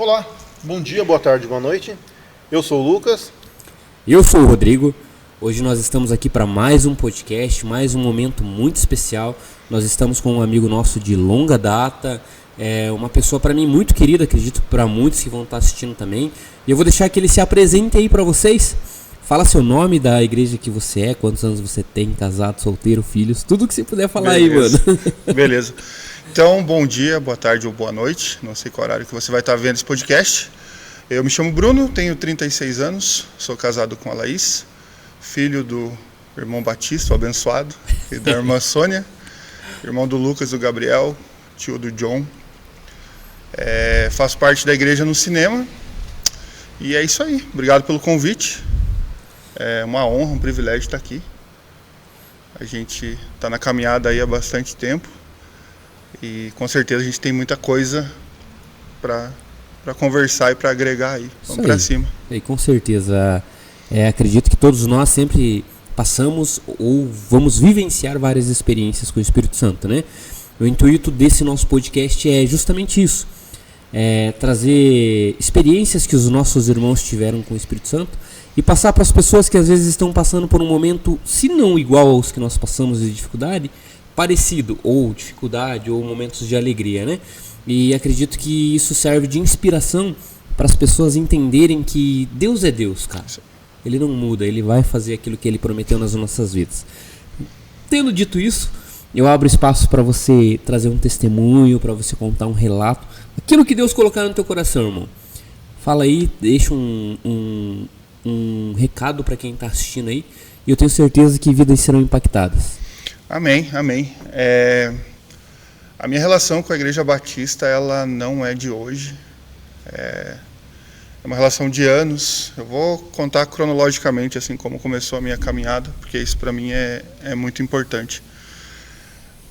Olá, bom dia, boa tarde, boa noite. Eu sou o Lucas. Eu sou o Rodrigo. Hoje nós estamos aqui para mais um podcast, mais um momento muito especial. Nós estamos com um amigo nosso de longa data, uma pessoa para mim muito querida, acredito para muitos que vão estar assistindo também. E eu vou deixar que ele se apresente aí para vocês. Fala seu nome, da igreja que você é, quantos anos você tem, casado, solteiro, filhos, tudo que você puder falar. Beleza. Aí, mano. Beleza. Então, bom dia, boa tarde ou boa noite. Não sei qual horário que você vai estar vendo esse podcast. Eu me chamo Bruno, tenho 36 anos, sou casado com a Laís, filho do irmão Batista, o abençoado, e da irmã Sônia, irmão do Lucas e do Gabriel, tio do John. Faço parte da igreja no cinema. E é isso aí. Obrigado pelo convite. É uma honra, um privilégio estar aqui. A gente está na caminhada aí há bastante tempo e com certeza a gente tem muita coisa para conversar e para agregar aí. Vamos para cima. E com certeza. Acredito que todos nós sempre passamos ou vamos vivenciar várias experiências com o Espírito Santo, né? O intuito desse nosso podcast é justamente isso. Trazer experiências que os nossos irmãos tiveram com o Espírito Santo e passar para as pessoas que às vezes estão passando por um momento, se não igual aos que nós passamos de dificuldade, parecido, ou dificuldade, ou momentos de alegria, né? E acredito que isso serve de inspiração para as pessoas entenderem que Deus é Deus, cara. Ele não muda, Ele vai fazer aquilo que Ele prometeu nas nossas vidas. Tendo dito isso, eu abro espaço para você trazer um testemunho, para você contar um relato, aquilo que Deus colocar no teu coração, irmão. Fala aí, deixa um recado para quem está assistindo aí, e eu tenho certeza que vidas serão impactadas. Amém, amém. A minha relação com a Igreja Batista, ela não é de hoje. É uma relação de anos. Eu vou contar cronologicamente, assim, como começou a minha caminhada, porque isso para mim é muito importante.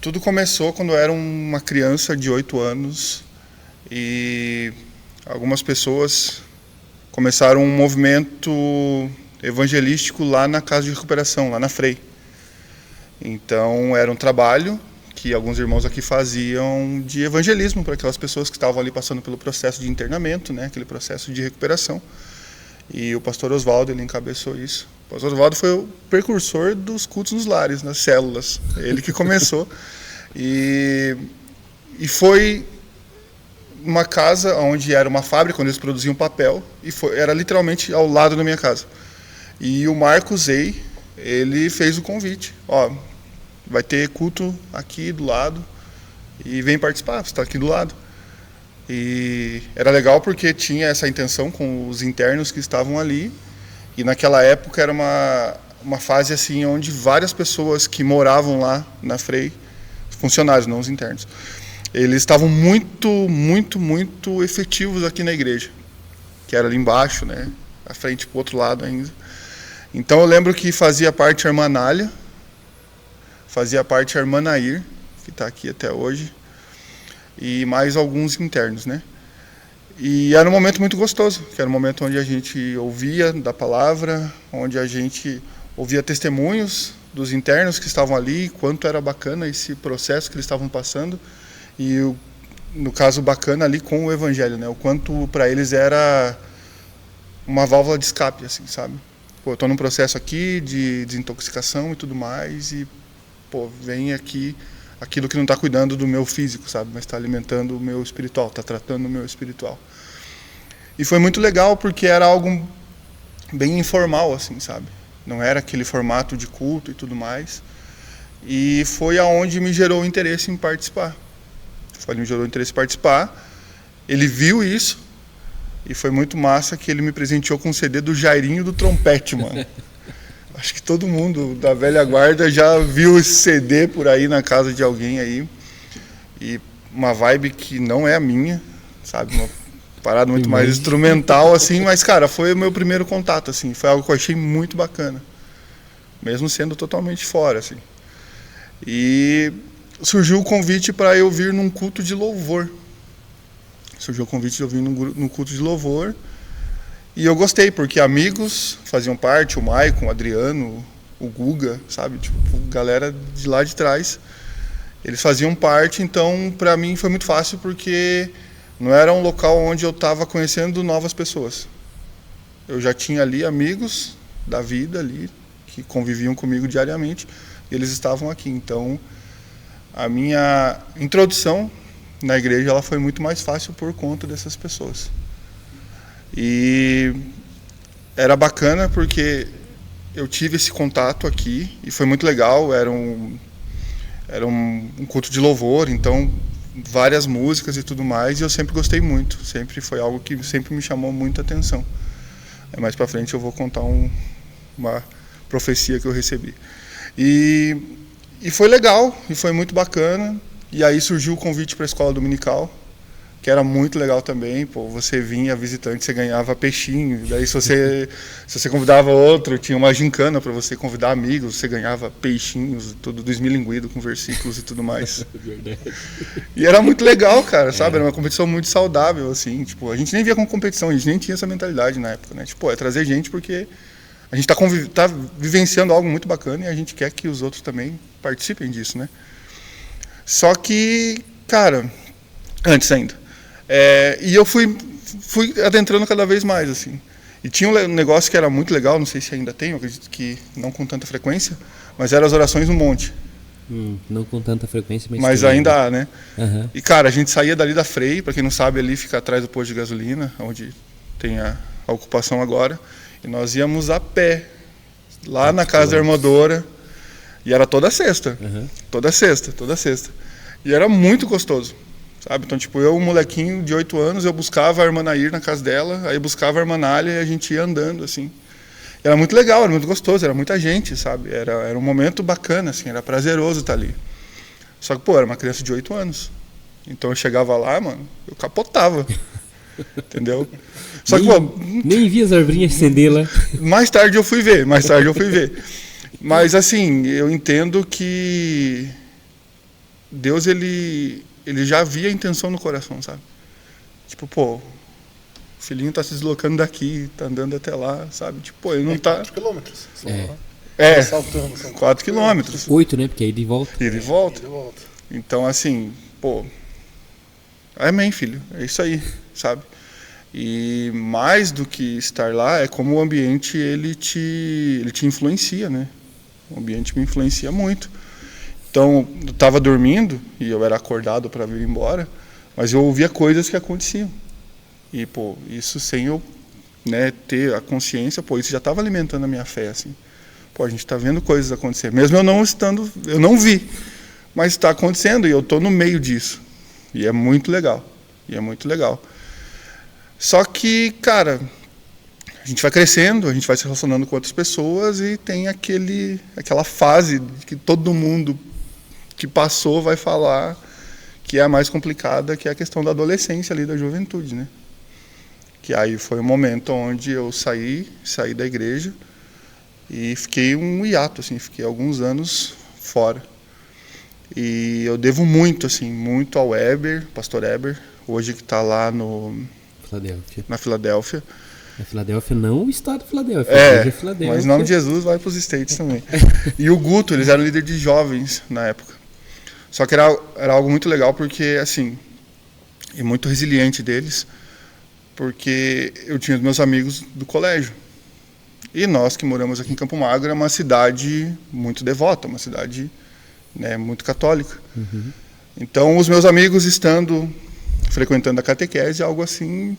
Tudo começou quando eu era uma criança de 8 anos e algumas pessoas começaram um movimento evangelístico lá na Casa de Recuperação, lá na Frei. Então era um trabalho que alguns irmãos aqui faziam de evangelismo para aquelas pessoas que estavam ali passando pelo processo de internamento, né, aquele processo de recuperação. E o pastor Oswaldo, ele encabeçou isso. O pastor Oswaldo foi o precursor dos cultos nos lares, nas células. Ele que começou. E foi uma casa onde era uma fábrica, onde eles produziam papel, e era literalmente ao lado da minha casa. E o Marcos Ei, ele fez o convite. Vai ter culto aqui do lado e vem participar, você está aqui do lado. E era legal porque tinha essa intenção com os internos que estavam ali, e naquela época era uma fase assim onde várias pessoas que moravam lá na Frei, funcionários, não os internos, eles estavam muito, muito, muito efetivos aqui na igreja, que era ali embaixo, né, à frente para o outro lado ainda. Então eu lembro que fazia parte a irmã Nália, fazia parte a irmã Nair, que está aqui até hoje, e mais alguns internos, né? E era um momento muito gostoso, que era um momento onde a gente ouvia da palavra, onde a gente ouvia testemunhos dos internos que estavam ali, quanto era bacana esse processo que eles estavam passando, e no caso bacana ali com o evangelho, né? O quanto para eles era uma válvula de escape, assim, sabe? Eu estou num processo aqui de desintoxicação e tudo mais, e vem aqui aquilo que não está cuidando do meu físico, sabe? Mas está alimentando o meu espiritual, está tratando o meu espiritual. E foi muito legal porque era algo bem informal, assim, sabe? Não era aquele formato de culto e tudo mais. E foi aonde me gerou interesse em participar. Ele viu isso e foi muito massa que ele me presenteou com um CD do Jairinho do Trompete, mano. Acho que todo mundo da velha guarda já viu esse CD por aí na casa de alguém aí. E uma vibe que não é a minha, sabe? Uma parada muito mais instrumental, assim. Mas, cara, foi o meu primeiro contato, assim. Foi algo que eu achei muito bacana. Mesmo sendo totalmente fora, assim. E surgiu o convite para eu vir num culto de louvor. Num culto de louvor. E eu gostei, porque amigos faziam parte, o Maicon, o Adriano, o Guga, sabe? Tipo, galera de lá de trás. Eles faziam parte, então, para mim foi muito fácil, porque não era um local onde eu estava conhecendo novas pessoas. Eu já tinha ali amigos da vida ali, que conviviam comigo diariamente, e eles estavam aqui. Então, a minha introdução na igreja ela foi muito mais fácil por conta dessas pessoas. E era bacana porque eu tive esse contato aqui e foi muito legal. Era um culto de louvor, então várias músicas e tudo mais, e eu sempre gostei muito. Sempre foi algo que sempre me chamou muita atenção. Mais pra frente eu vou contar uma profecia que eu recebi. E foi legal, e foi muito bacana. E aí surgiu o convite para a escola dominical, que era muito legal também. Pô, você vinha visitante, você ganhava peixinho. Daí se você convidava outro, tinha uma gincana para você convidar amigos, você ganhava peixinhos, tudo desmilinguido com versículos e tudo mais. E era muito legal, cara, sabe? Era uma competição muito saudável, assim. Tipo, a gente nem via como competição, a gente nem tinha essa mentalidade na época, né? Tipo, é trazer gente porque a gente tá vivenciando algo muito bacana e a gente quer que os outros também participem disso, né? Só que, cara, antes ainda. E eu fui adentrando cada vez mais, assim. E tinha um negócio que era muito legal, não sei se ainda tem, eu acredito que não com tanta frequência, mas eram as orações no monte. Não com tanta frequência, mas ainda há, né? Uhum. E, cara, a gente saía dali da Frei, para quem não sabe, ali fica atrás do posto de gasolina, onde tem a ocupação agora, e nós íamos a pé, lá na casa da armadora, e era toda sexta, toda sexta. E era muito gostoso. Sabe? Então, tipo, eu, um molequinho de 8 anos, eu buscava a irmã Nair na casa dela, aí buscava a irmã Nália e a gente ia andando, assim. Era muito legal, era muito gostoso, era muita gente, sabe? Era um momento bacana, assim, era prazeroso estar ali. Só que, pô, era uma criança de 8 anos. Então eu chegava lá, mano, eu capotava. Entendeu? Só que, pô... Nem vi as arvinhas acender lá. Mais tarde eu fui ver. Mas, assim, eu entendo que Deus, ele já via a intenção no coração, sabe? Tipo, pô, o filhinho tá se deslocando daqui, tá andando até lá, sabe? Tipo, pô, ele não tá... 4 quilômetros. 4 quilômetros. 8, né? Porque aí de volta. E de volta. Então, assim, pô... Amém, filho. É isso aí, sabe? E mais do que estar lá, é como o ambiente, ele te influencia, né? O ambiente me influencia muito. Então, eu estava dormindo e eu era acordado para vir embora, mas eu ouvia coisas que aconteciam. E, pô, isso sem eu, né, ter a consciência, pô, isso já estava alimentando a minha fé, assim. Pô, a gente está vendo coisas acontecer. Mesmo eu não vi, mas está acontecendo e eu estou no meio disso. E é muito legal. Só que, cara, a gente vai crescendo, a gente vai se relacionando com outras pessoas e tem aquela fase que todo mundo que passou vai falar que é a mais complicada, que é a questão da adolescência ali, da juventude, né? Que aí foi o momento onde eu saí da igreja e fiquei um hiato, assim, fiquei alguns anos fora. E eu devo muito, assim, muito ao Eber, pastor Eber, hoje que está lá na Filadélfia. Na Filadélfia, não o estado de Filadélfia. Mas em nome de Jesus vai para os States também. E o Guto, eles eram líder de jovens na época. Só que era algo muito legal porque, assim, e muito resiliente deles, porque eu tinha os meus amigos do colégio. E nós que moramos aqui em Campo Magro é uma cidade muito devota, uma cidade, né, muito católica. Então, os meus amigos frequentando a catequese, algo assim,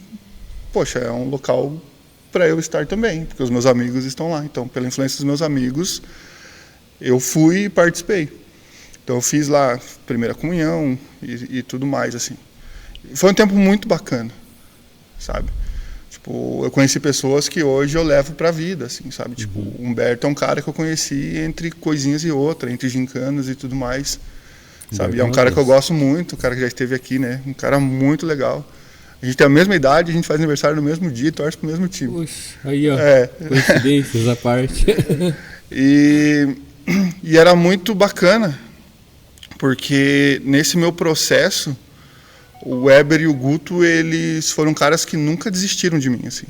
poxa, é um local para eu estar também, porque os meus amigos estão lá. Então, pela influência dos meus amigos, eu fui e participei. Então eu fiz lá primeira comunhão e tudo mais, assim. Foi um tempo muito bacana, sabe? Tipo, eu conheci pessoas que hoje eu levo pra vida, assim, sabe? Tipo, o Humberto é um cara que eu conheci entre coisinhas e outras, entre gincanas e tudo mais, sabe? E é um cara que eu gosto muito, um cara que já esteve aqui, né? Um cara muito legal. A gente tem a mesma idade, a gente faz aniversário no mesmo dia e torce pro mesmo time. Puxa, aí ó, coincidências à parte. E era muito bacana, porque nesse meu processo, o Weber e o Guto, eles foram caras que nunca desistiram de mim, assim.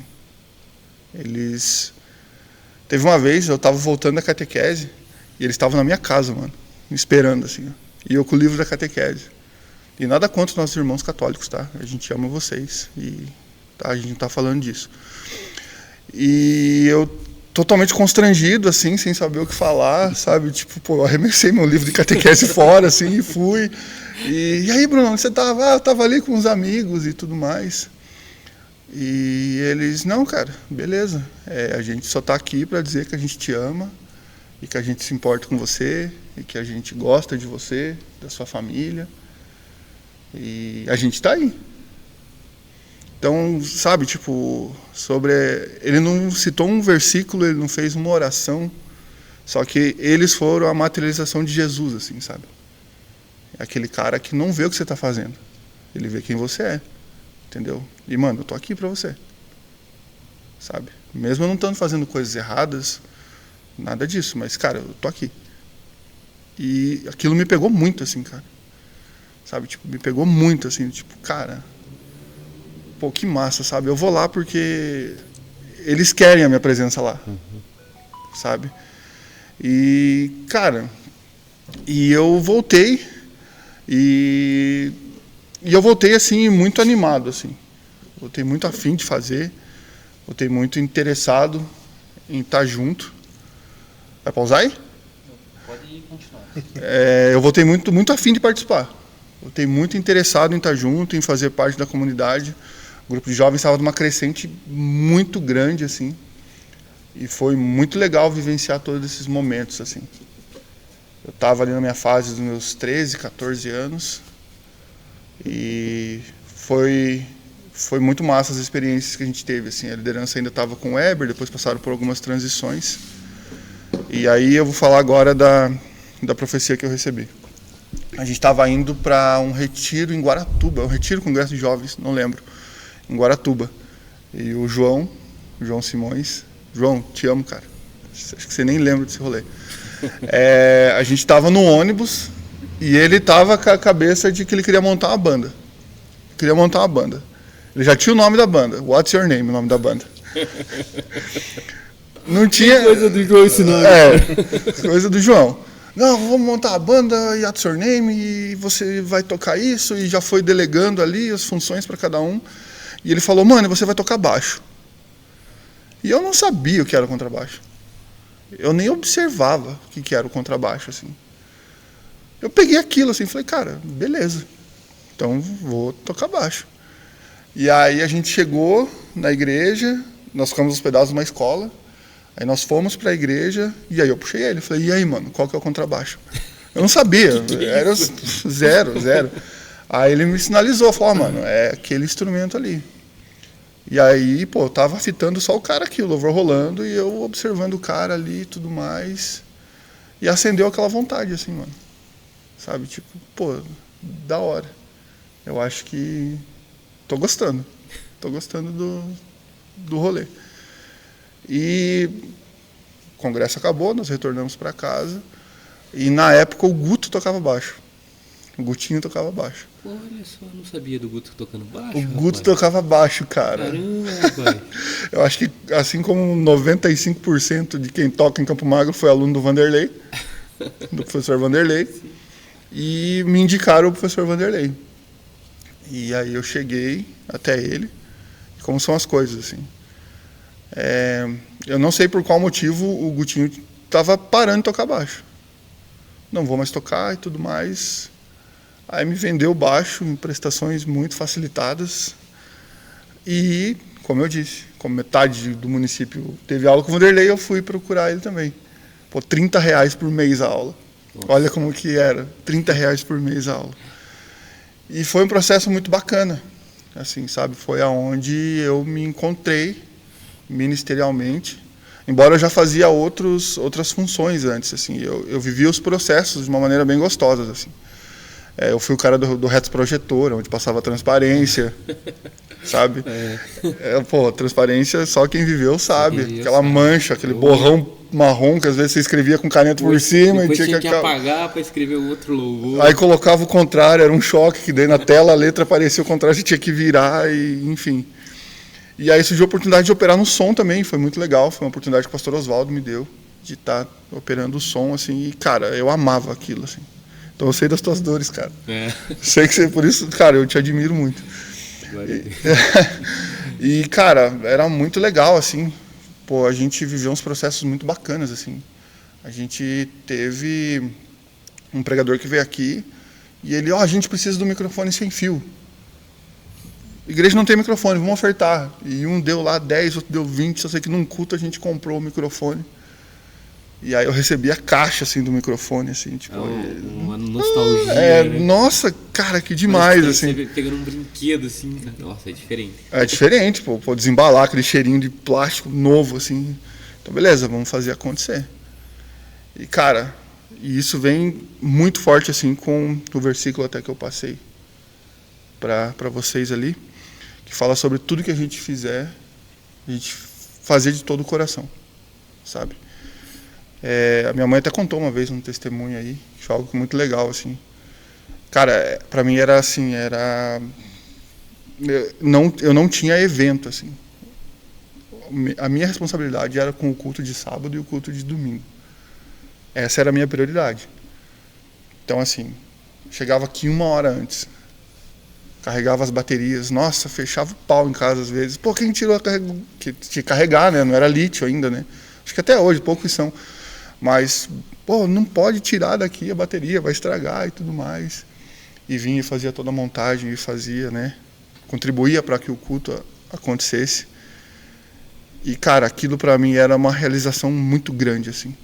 Teve uma vez, eu estava voltando da catequese, e eles estavam na minha casa, mano, me esperando, assim, ó. E eu com o livro da catequese. E nada contra os nossos irmãos católicos, tá? A gente ama vocês e tá, a gente tá falando disso. E eu totalmente constrangido, assim, sem saber o que falar, sabe? Tipo, pô, eu arremessei meu livro de catequese fora, assim, e fui. E aí, Bruno, onde você tava? Ah, eu tava ali com os amigos e tudo mais. E eles, não, cara, beleza. A gente só tá aqui para dizer que a gente te ama e que a gente se importa com você e que a gente gosta de você, da sua família. E a gente tá aí. Então, sabe, tipo, ele não citou um versículo, ele não fez uma oração, só que eles foram a materialização de Jesus, assim, sabe? É aquele cara que não vê o que você tá fazendo, ele vê quem você é, entendeu? E, mano, eu tô aqui pra você, sabe? Mesmo eu não estando fazendo coisas erradas, nada disso, mas, cara, eu tô aqui. E aquilo me pegou muito, assim, cara. Sabe, tipo, me pegou muito, assim, tipo, cara, pô, que massa, sabe? Eu vou lá porque eles querem a minha presença lá, sabe? E, cara, e eu voltei, e eu voltei, assim, muito animado, assim. Voltei muito afim de fazer, voltei muito interessado em estar junto. Vai pausar aí? Pode continuar. Eu voltei muito afim de participar. Voltei muito interessado em estar junto, em fazer parte da comunidade. O grupo de jovens estava numa crescente muito grande, assim. E foi muito legal vivenciar todos esses momentos, assim. Eu estava ali na minha fase dos meus 13, 14 anos. E foi muito massa as experiências que a gente teve, assim. A liderança ainda estava com o Weber, depois passaram por algumas transições. E aí eu vou falar agora da profecia que eu recebi. A gente estava indo para um retiro em Guaratuba, um retiro congresso de jovens, não lembro, em Guaratuba. E o João Simões, João, te amo, cara. Acho que você nem lembra desse rolê. A gente estava no ônibus e ele estava com a cabeça de que ele queria montar uma banda. Ele já tinha o nome da banda, What's Your Name, o nome da banda. Não tinha... Coisa do João esse nome. Coisa do João. Não, vamos montar a banda, What's Your Name, e você vai tocar isso, e já foi delegando ali as funções para cada um. E ele falou, mano, você vai tocar baixo. E eu não sabia o que era o contrabaixo. Eu nem observava o que era o contrabaixo, assim. Eu peguei aquilo, assim, falei, cara, beleza. Então vou tocar baixo. E aí a gente chegou na igreja, nós ficamos hospedados numa escola. Aí nós fomos para a igreja e aí eu puxei ele. Falei, e aí, mano, qual que é o contrabaixo? Eu não sabia, era zero. Aí ele me sinalizou, falou, mano, é aquele instrumento ali. E aí, pô, eu tava fitando só o cara aqui, o louvor rolando, e eu observando o cara ali e tudo mais. E acendeu aquela vontade, assim, mano. Sabe, tipo, pô, da hora. Eu acho que tô gostando do rolê. E o congresso acabou, nós retornamos para casa. E na época o Guto tocava baixo. O Gutinho tocava baixo. Olha só, eu não sabia do Guto tocando baixo. O Guto tocava baixo, cara. Caramba, rapaz. Eu acho que, assim como 95% de quem toca em Campo Magro foi aluno do Vanderlei, do professor Vanderlei. E me indicaram o professor Vanderlei. E aí eu cheguei até ele. Como são as coisas, assim. Eu não sei por qual motivo o Gutinho estava parando de tocar baixo. Não vou mais tocar e tudo mais. Aí me vendeu o baixo em prestações muito facilitadas. E, como eu disse, como metade do município teve aula com o Vanderlei, eu fui procurar ele também. Pô, R$30 por mês a aula. Nossa. Olha como que era, R$30 por mês a aula. E foi um processo muito bacana. Assim, sabe, foi aonde eu me encontrei ministerialmente, embora eu já fazia outras funções antes, assim, eu vivia os processos de uma maneira bem gostosa, assim. Eu fui o cara do Retos Projetor, onde passava transparência, sabe? Pô, transparência só quem viveu sabe, aquela mancha, aquele borrão marrom que às vezes você escrevia com caneta por cima e tinha que apagar para escrever o outro louvor. Aí colocava o contrário, era um choque, que daí na tela a letra aparecia o contrário, você tinha que virar, e enfim. E aí surgiu a oportunidade de operar no som também, foi muito legal, foi uma oportunidade que o pastor Oswaldo me deu, de estar operando o som, assim, e cara, eu amava aquilo, assim. Então eu sei das tuas dores, cara. É. Sei que você, por isso, cara, eu te admiro muito. E, cara, era muito legal, assim. Pô, a gente viveu uns processos muito bacanas, assim. A gente teve um pregador que veio aqui e ele, a gente precisa do microfone sem fio. Igreja não tem microfone, vamos ofertar. E um deu lá 10, outro deu 20, só sei que num culto a gente comprou o microfone. E aí eu recebi a caixa, assim, do microfone, assim, tipo... uma nostalgia, né? Nossa, cara, que demais, assim. Você pegando um brinquedo, assim, cara. Nossa, é diferente. É diferente, pô, desembalar aquele cheirinho de plástico novo, assim. Então, beleza, vamos fazer acontecer. E, cara, isso vem muito forte, assim, com o versículo até que eu passei para vocês ali, que fala sobre tudo que a gente fizer, a gente fazer de todo o coração, sabe? A minha mãe até contou uma vez um testemunho aí, que foi algo muito legal, assim. Cara, pra mim era assim, eu não tinha evento, assim. A minha responsabilidade era com o culto de sábado e o culto de domingo. Essa era a minha prioridade. Então, assim, chegava aqui 1 hora antes, carregava as baterias, nossa, fechava o pau em casa às vezes. Pô, quem tirou que tinha que carregar, né? Não era lítio ainda, né? Acho que até hoje, poucos são. Mas, pô, não pode tirar daqui a bateria, vai estragar e tudo mais. E vinha e fazia toda a montagem e fazia, né? Contribuía para que o culto acontecesse. E, cara, aquilo para mim era uma realização muito grande, assim.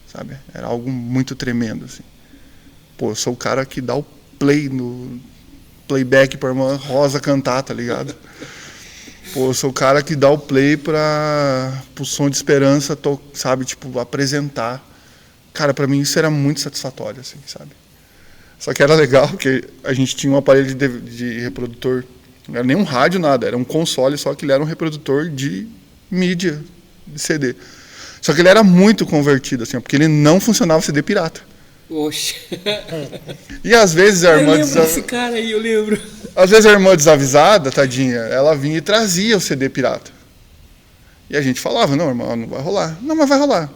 Sabe? Era algo muito tremendo, assim. Pô, eu sou o cara que dá o play no playback pra irmã Rosa cantar, tá ligado? Pô, eu sou o cara que dá o play pro Som de Esperança, sabe, tipo, apresentar. Cara, pra mim isso era muito satisfatório, assim, sabe? Só que era legal que a gente tinha um aparelho de reprodutor, não era nem um rádio, nada, era um console, só que ele era um reprodutor de mídia, de CD. Só que ele era muito convertido, assim, porque ele não funcionava CD pirata. Oxe. E às vezes a irmã... Eu lembro desse cara aí, eu lembro. Às vezes a irmã desavisada, tadinha, ela vinha e trazia o CD pirata. E a gente falava, não, irmã, não vai rolar. Não, mas vai rolar.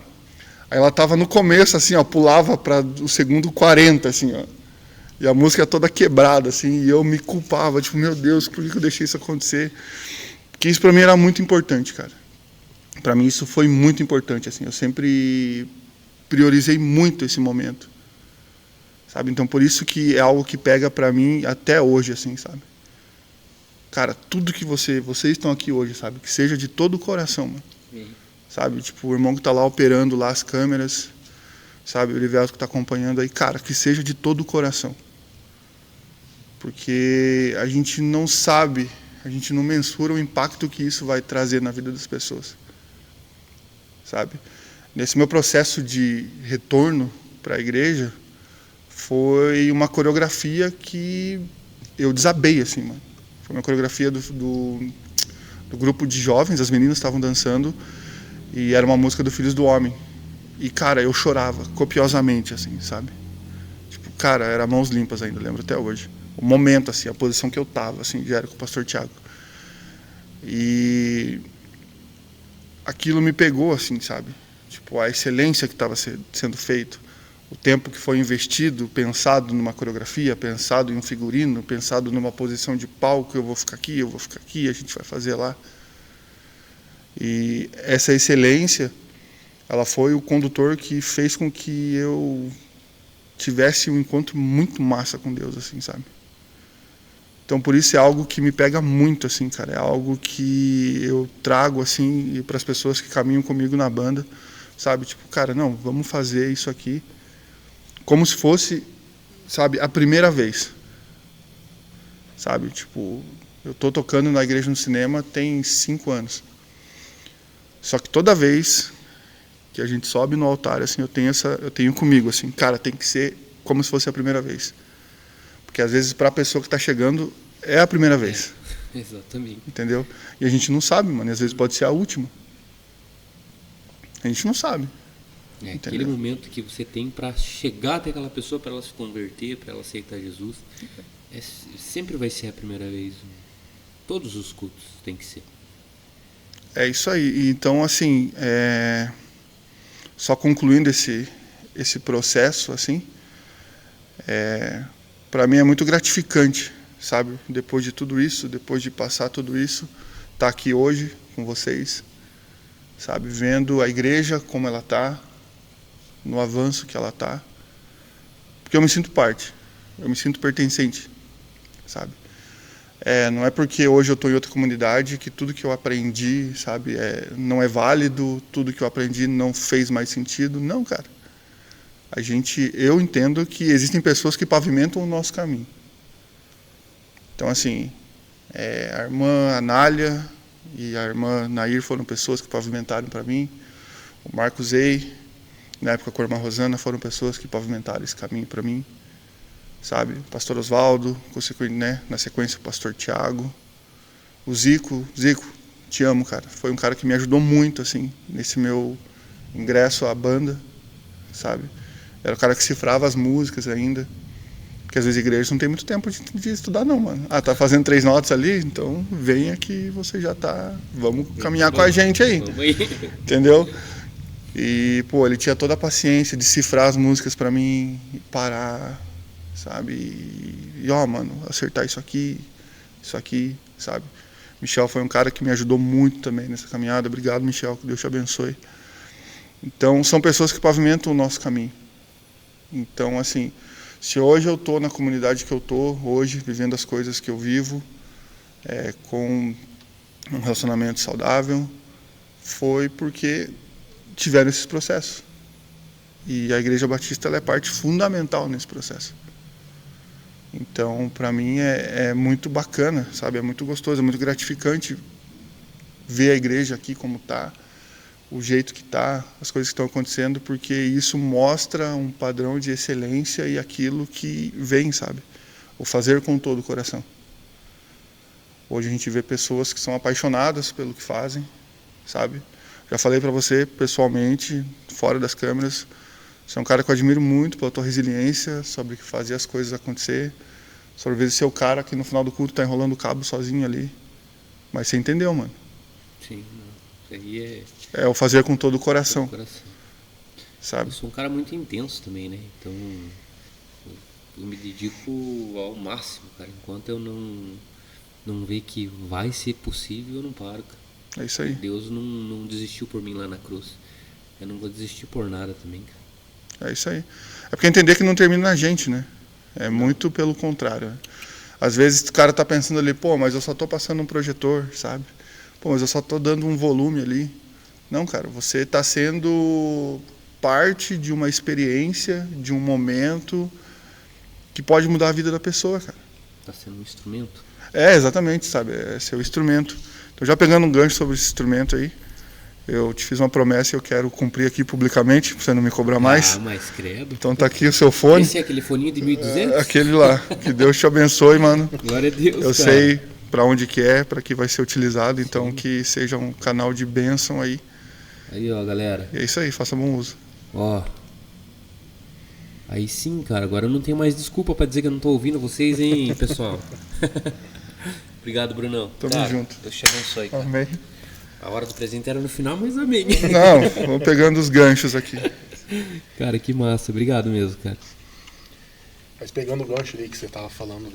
Aí ela tava no começo, assim, ó, pulava para o segundo 40, assim, ó. E a música toda quebrada, assim, e eu me culpava, tipo, meu Deus, por que eu deixei isso acontecer? Porque isso pra mim era muito importante, cara. Pra mim isso foi muito importante, assim, eu sempre priorizei muito esse momento. Sabe? Então, por isso que é algo que pega pra mim até hoje, assim, sabe? Cara, tudo que vocês estão aqui hoje, sabe? Que seja de todo o coração, mano. Sabe? Tipo, o irmão que tá lá operando lá as câmeras, sabe? O Livelto que tá acompanhando aí, cara, que seja de todo o coração. Porque a gente não sabe, a gente não mensura o impacto que isso vai trazer na vida das pessoas. Sabe? Nesse meu processo de retorno para a igreja, foi uma coreografia que eu desabei, assim, mano. Foi uma coreografia do grupo de jovens, as meninas estavam dançando, e era uma música do Filhos do Homem. E, cara, eu chorava copiosamente, assim, sabe? Tipo, cara, era mãos limpas ainda, lembro até hoje. O momento, assim, a posição que eu tava, assim, já era com o pastor Tiago. E aquilo me pegou, assim, sabe? Tipo, a excelência que estava sendo feito, o tempo que foi investido, pensado numa coreografia, pensado em um figurino, pensado numa posição de palco, eu vou ficar aqui, a gente vai fazer lá. E essa excelência, ela foi o condutor que fez com que eu tivesse um encontro muito massa com Deus, assim, sabe? Então, por isso é algo que me pega muito, assim, cara. É algo que eu trago, assim, para as pessoas que caminham comigo na banda, sabe? Tipo, cara, não, vamos fazer isso aqui como se fosse, sabe, a primeira vez. Sabe? Tipo, eu tô tocando na Igreja no Cinema tem 5 anos. Só que toda vez que a gente sobe no altar, assim, eu tenho comigo, assim, cara, tem que ser como se fosse a primeira vez. Porque às vezes para a pessoa que está chegando é a primeira vez. Exatamente. Entendeu? E a gente não sabe, mano. E às vezes pode ser a última. A gente não sabe. É aquele momento que você tem para chegar até aquela pessoa, para ela se converter, para ela aceitar Jesus. Sempre vai ser a primeira vez. Todos os cultos tem que ser. É isso aí. Então, assim, só concluindo esse processo, assim, Para mim é muito gratificante, sabe? Depois de tudo isso, depois de passar tudo isso, estar aqui hoje com vocês, sabe? Vendo a igreja como ela está, no avanço que ela está. Porque eu me sinto parte, eu me sinto pertencente, sabe? Não é porque hoje eu estou em outra comunidade que tudo que eu aprendi, sabe, não é válido, tudo que eu aprendi não fez mais sentido. Não, cara. Eu entendo que existem pessoas que pavimentam o nosso caminho. Então, assim, a irmã Anália e a irmã Nair foram pessoas que pavimentaram para mim. O Marcos Ei, na época com a irmã Rosana, foram pessoas que pavimentaram esse caminho para mim. Sabe, o pastor Oswaldo, né? Na sequência o pastor Tiago, o Zico, te amo, cara. Foi um cara que me ajudou muito, assim, nesse meu ingresso à banda, sabe? Era o cara que cifrava as músicas ainda, porque às vezes igrejas não tem muito tempo de estudar não, mano. Tá fazendo 3 notas ali, então venha que você já tá, vamos caminhar com a gente aí, entendeu? E, pô, ele tinha toda a paciência de cifrar as músicas pra mim, parar, sabe, mano, acertar isso aqui, sabe. Michel foi um cara que me ajudou muito também nessa caminhada. Obrigado, Michel, que Deus te abençoe. Então, são pessoas que pavimentam o nosso caminho. Então, assim, se hoje eu estou na comunidade que eu estou, hoje, vivendo as coisas que eu vivo, com um relacionamento saudável, foi porque tiveram esses processos. E a Igreja Batista ela é parte fundamental nesse processo. Então, para mim é muito bacana, sabe? É muito gostoso, é muito gratificante ver a igreja aqui como está, o jeito que está, as coisas que estão acontecendo, porque isso mostra um padrão de excelência e aquilo que vem, sabe? O fazer com todo o coração. Hoje a gente vê pessoas que são apaixonadas pelo que fazem, sabe? Já falei para você pessoalmente, fora das câmeras, você é um cara que eu admiro muito pela tua resiliência, sobre fazer as coisas acontecer, sobre às vezes ser o cara que no final do culto tá enrolando o cabo sozinho ali. Mas você entendeu, mano? Sim, não. Isso aí é o fazer com todo o coração. Sabe? Eu sou um cara muito intenso também, né? Então eu me dedico ao máximo, cara. Enquanto eu não ver que vai ser possível, eu não paro, cara. É isso aí. Deus não desistiu por mim lá na cruz. Eu não vou desistir por nada também, cara. É isso aí. É porque entender que não termina na gente, né? É muito pelo contrário. Às vezes o cara tá pensando ali, pô, mas eu só tô passando um projetor, sabe? Pô, mas eu só tô dando um volume ali. Não, cara, você tá sendo parte de uma experiência, de um momento que pode mudar a vida da pessoa, cara. Tá sendo um instrumento. Exatamente, sabe? É seu instrumento. Então, já pegando um gancho sobre esse instrumento aí, eu te fiz uma promessa e eu quero cumprir aqui publicamente, pra você não me cobrar mais. Mas credo. Então tá aqui o seu fone. Esse é aquele foninho de 1.200? Aquele lá. Que Deus te abençoe, mano. Glória a Deus, eu cara. sei para onde que para que vai ser utilizado, então sim, que seja um canal de bênção aí. Aí, ó, galera. E é isso aí, faça bom uso. Ó. Aí sim, cara, agora eu não tenho mais desculpa pra dizer que eu não tô ouvindo vocês, hein, pessoal. Obrigado, Brunão. Tamo junto. Deus te abençoe, cara. Amém. A hora do presente era no final, mas amém. Não, vou pegando os ganchos aqui. Cara, que massa. Obrigado mesmo, cara. Mas pegando o gancho ali que você tava falando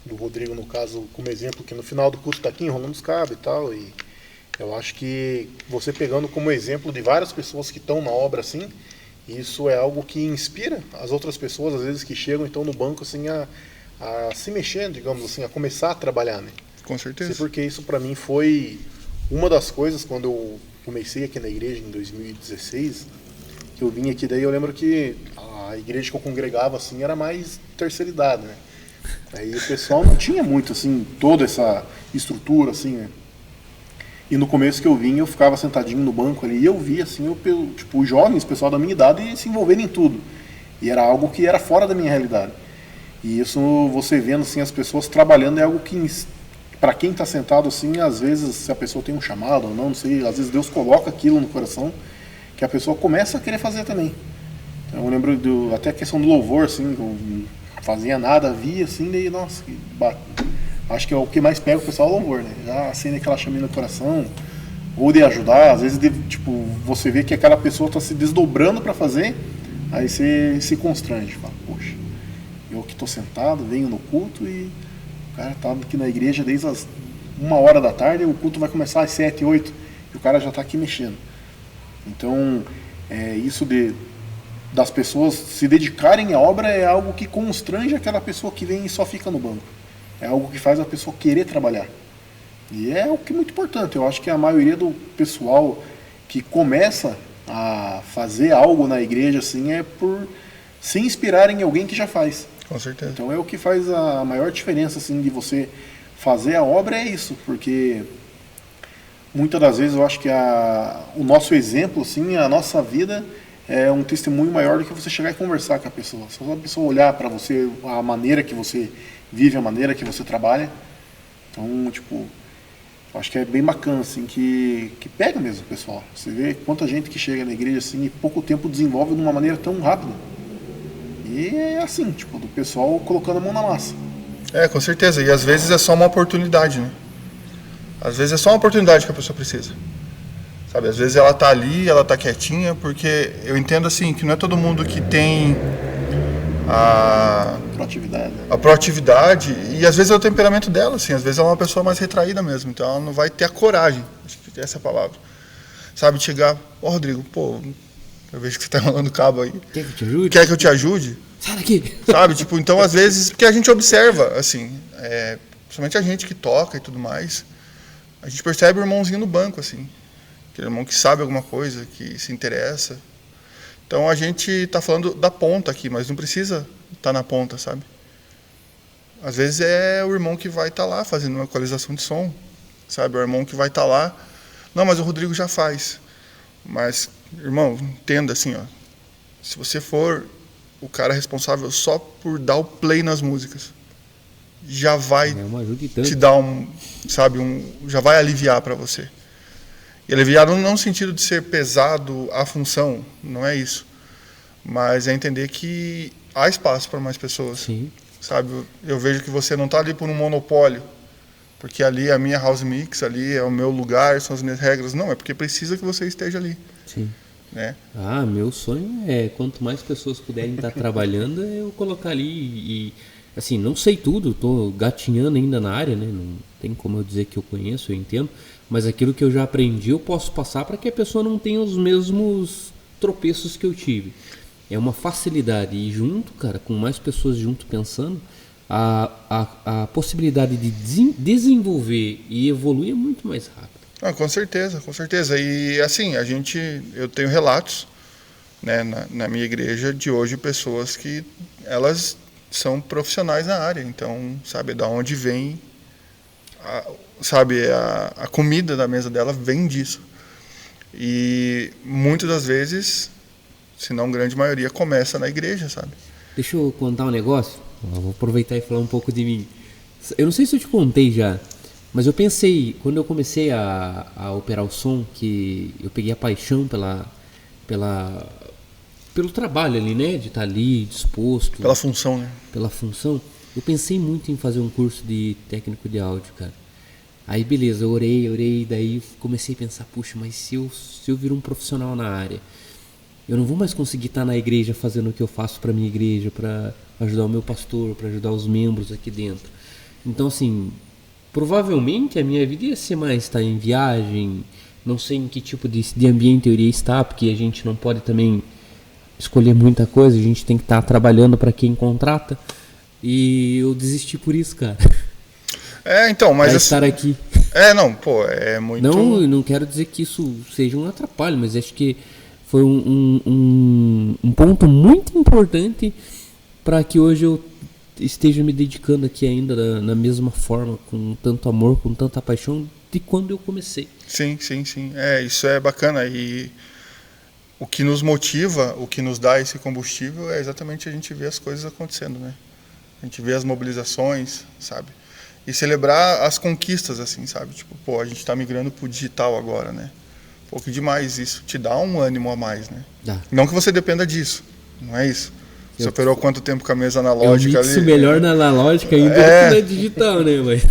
do Rodrigo, no caso, como exemplo, que no final do curso tá aqui enrolando os cabos e tal, e eu acho que você pegando como exemplo de várias pessoas que estão na obra assim, isso é algo que inspira as outras pessoas, às vezes, que chegam então no banco assim a se mexer, digamos assim, a começar a trabalhar, né? Com certeza. Porque isso para mim foi uma das coisas quando eu comecei aqui na igreja em 2016, que eu vim aqui, daí eu lembro que a igreja que eu congregava assim era mais terceira idade, né? Aí o pessoal não tinha muito assim toda essa estrutura assim, né? E no começo que eu vim, eu ficava sentadinho no banco ali e eu via assim, tipo, os jovens, o pessoal da minha idade se envolverem em tudo. E era algo que era fora da minha realidade. E isso, você vendo assim as pessoas trabalhando, é algo que para quem está sentado assim, às vezes, se a pessoa tem um chamado ou não sei, às vezes Deus coloca aquilo no coração que a pessoa começa a querer fazer também. Então, eu lembro até a questão do louvor, assim, eu não fazia nada, via assim, daí, nossa, acho que é o que mais pega o pessoal é o louvor, né? Já acende aquela chaminha no coração, ou de ajudar, às vezes, tipo, você vê que aquela pessoa está se desdobrando para fazer, aí você se constrange, fala, poxa. tô sentado, venho no culto e o cara tá aqui na igreja desde as 1h da tarde, e o culto vai começar às 7, 8, e o cara já tá aqui mexendo. Então, isso das pessoas se dedicarem à obra é algo que constrange aquela pessoa que vem e só fica no banco. É algo que faz a pessoa querer trabalhar. E é o que é muito importante. Eu acho que a maioria do pessoal que começa a fazer algo na igreja assim é por se inspirar em alguém que já faz. Com certeza. Então é o que faz a maior diferença assim de você fazer a obra, é isso, porque muitas das vezes eu acho que o nosso exemplo, assim, a nossa vida é um testemunho maior do que você chegar e conversar com a pessoa. Se a pessoa olhar para você, a maneira que você vive, a maneira que você trabalha, então, tipo, eu acho que é bem bacana, assim, que pega mesmo o pessoal. Você vê quanta gente que chega na igreja, assim, e pouco tempo desenvolve de uma maneira tão rápida. E é assim, tipo, do pessoal colocando a mão na massa. Com certeza. E às vezes é só uma oportunidade, né? Às vezes é só uma oportunidade que a pessoa precisa. Sabe, às vezes ela tá ali, ela tá quietinha, porque eu entendo assim, que não é todo mundo que tem a proatividade, e às vezes é o temperamento dela, assim, às vezes ela é uma pessoa mais retraída mesmo, então ela não vai ter a coragem, acho que essa é a palavra, sabe, de chegar, Rodrigo, eu vejo que você tá enrolando cabo aí. Quer que eu te ajude? Quer que eu te ajude? Sai daqui! Sabe, tipo, então às vezes, porque a gente observa, assim, principalmente a gente que toca e tudo mais, a gente percebe o irmãozinho no banco, assim, aquele irmão que sabe alguma coisa, que se interessa. Então a gente está falando da ponta aqui, mas não precisa estar na ponta, sabe? Às vezes é o irmão que vai estar lá fazendo uma equalização de som, sabe? É o irmão que vai estar lá. Não, mas o Rodrigo já faz. Mas, irmão, entenda assim, ó. Se você for o cara responsável só por dar o play nas músicas, já vai te dar já vai aliviar para você. E aliviar não no sentido de ser pesado a função, não é isso. Mas é entender que há espaço para mais pessoas. Sim. Sabe, eu vejo que você não está ali por um monopólio, porque ali é a minha house mix, ali é o meu lugar, são as minhas regras. Não, é porque precisa que você esteja ali. Sim. Né? Meu sonho é, quanto mais pessoas puderem estar trabalhando, eu colocar ali e assim, não sei tudo, estou gatinhando ainda na área, né? Não tem como eu dizer que eu conheço, eu entendo, mas aquilo que eu já aprendi eu posso passar para que a pessoa não tenha os mesmos tropeços que eu tive. É uma facilidade, e junto, cara, com mais pessoas junto pensando, a possibilidade de desenvolver e evoluir é muito mais rápido. Com certeza, com certeza. E assim, eu tenho relatos, né, na minha igreja de hoje, pessoas que elas são profissionais na área, então, sabe, da onde vem, a comida da mesa dela vem disso. E muitas das vezes, se não grande maioria, começa na igreja, sabe? Deixa eu contar um negócio, vou aproveitar e falar um pouco de mim. Eu não sei se eu te contei já, mas eu pensei, quando eu comecei a operar o som, que eu peguei a paixão pelo trabalho ali, né? De estar ali, disposto. Pela função, né? Pela função. Eu pensei muito em fazer um curso de técnico de áudio, cara. Aí beleza, eu orei, daí comecei a pensar, puxa, mas se eu vir um profissional na área, eu não vou mais conseguir estar na igreja fazendo o que eu faço para minha igreja, para ajudar o meu pastor, para ajudar os membros aqui dentro. Então, assim, provavelmente a minha vida ia ser mais estar em viagem, não sei em que tipo de ambiente eu iria estar, porque a gente não pode também escolher muita coisa, a gente tem que estar trabalhando para quem contrata, e eu desisti por isso, cara. Então, mas pra estar aqui. É muito... Não quero dizer que isso seja um atrapalho, mas acho que foi um ponto muito importante para que hoje eu esteja me dedicando aqui ainda da mesma forma, com tanto amor, com tanta paixão, de quando eu comecei. Sim. Isso é bacana. E o que nos motiva, o que nos dá esse combustível é exatamente a gente ver as coisas acontecendo, né? A gente vê as mobilizações, sabe? E celebrar as conquistas, assim, sabe? Tipo, a gente está migrando pro digital agora, né? Que demais isso. Te dá um ânimo a mais, né? Dá. Não que você dependa disso, não é isso. Você operou quanto tempo com a mesa analógica ali? Eu mixo melhor na analógica ainda do que na digital, né, mãe?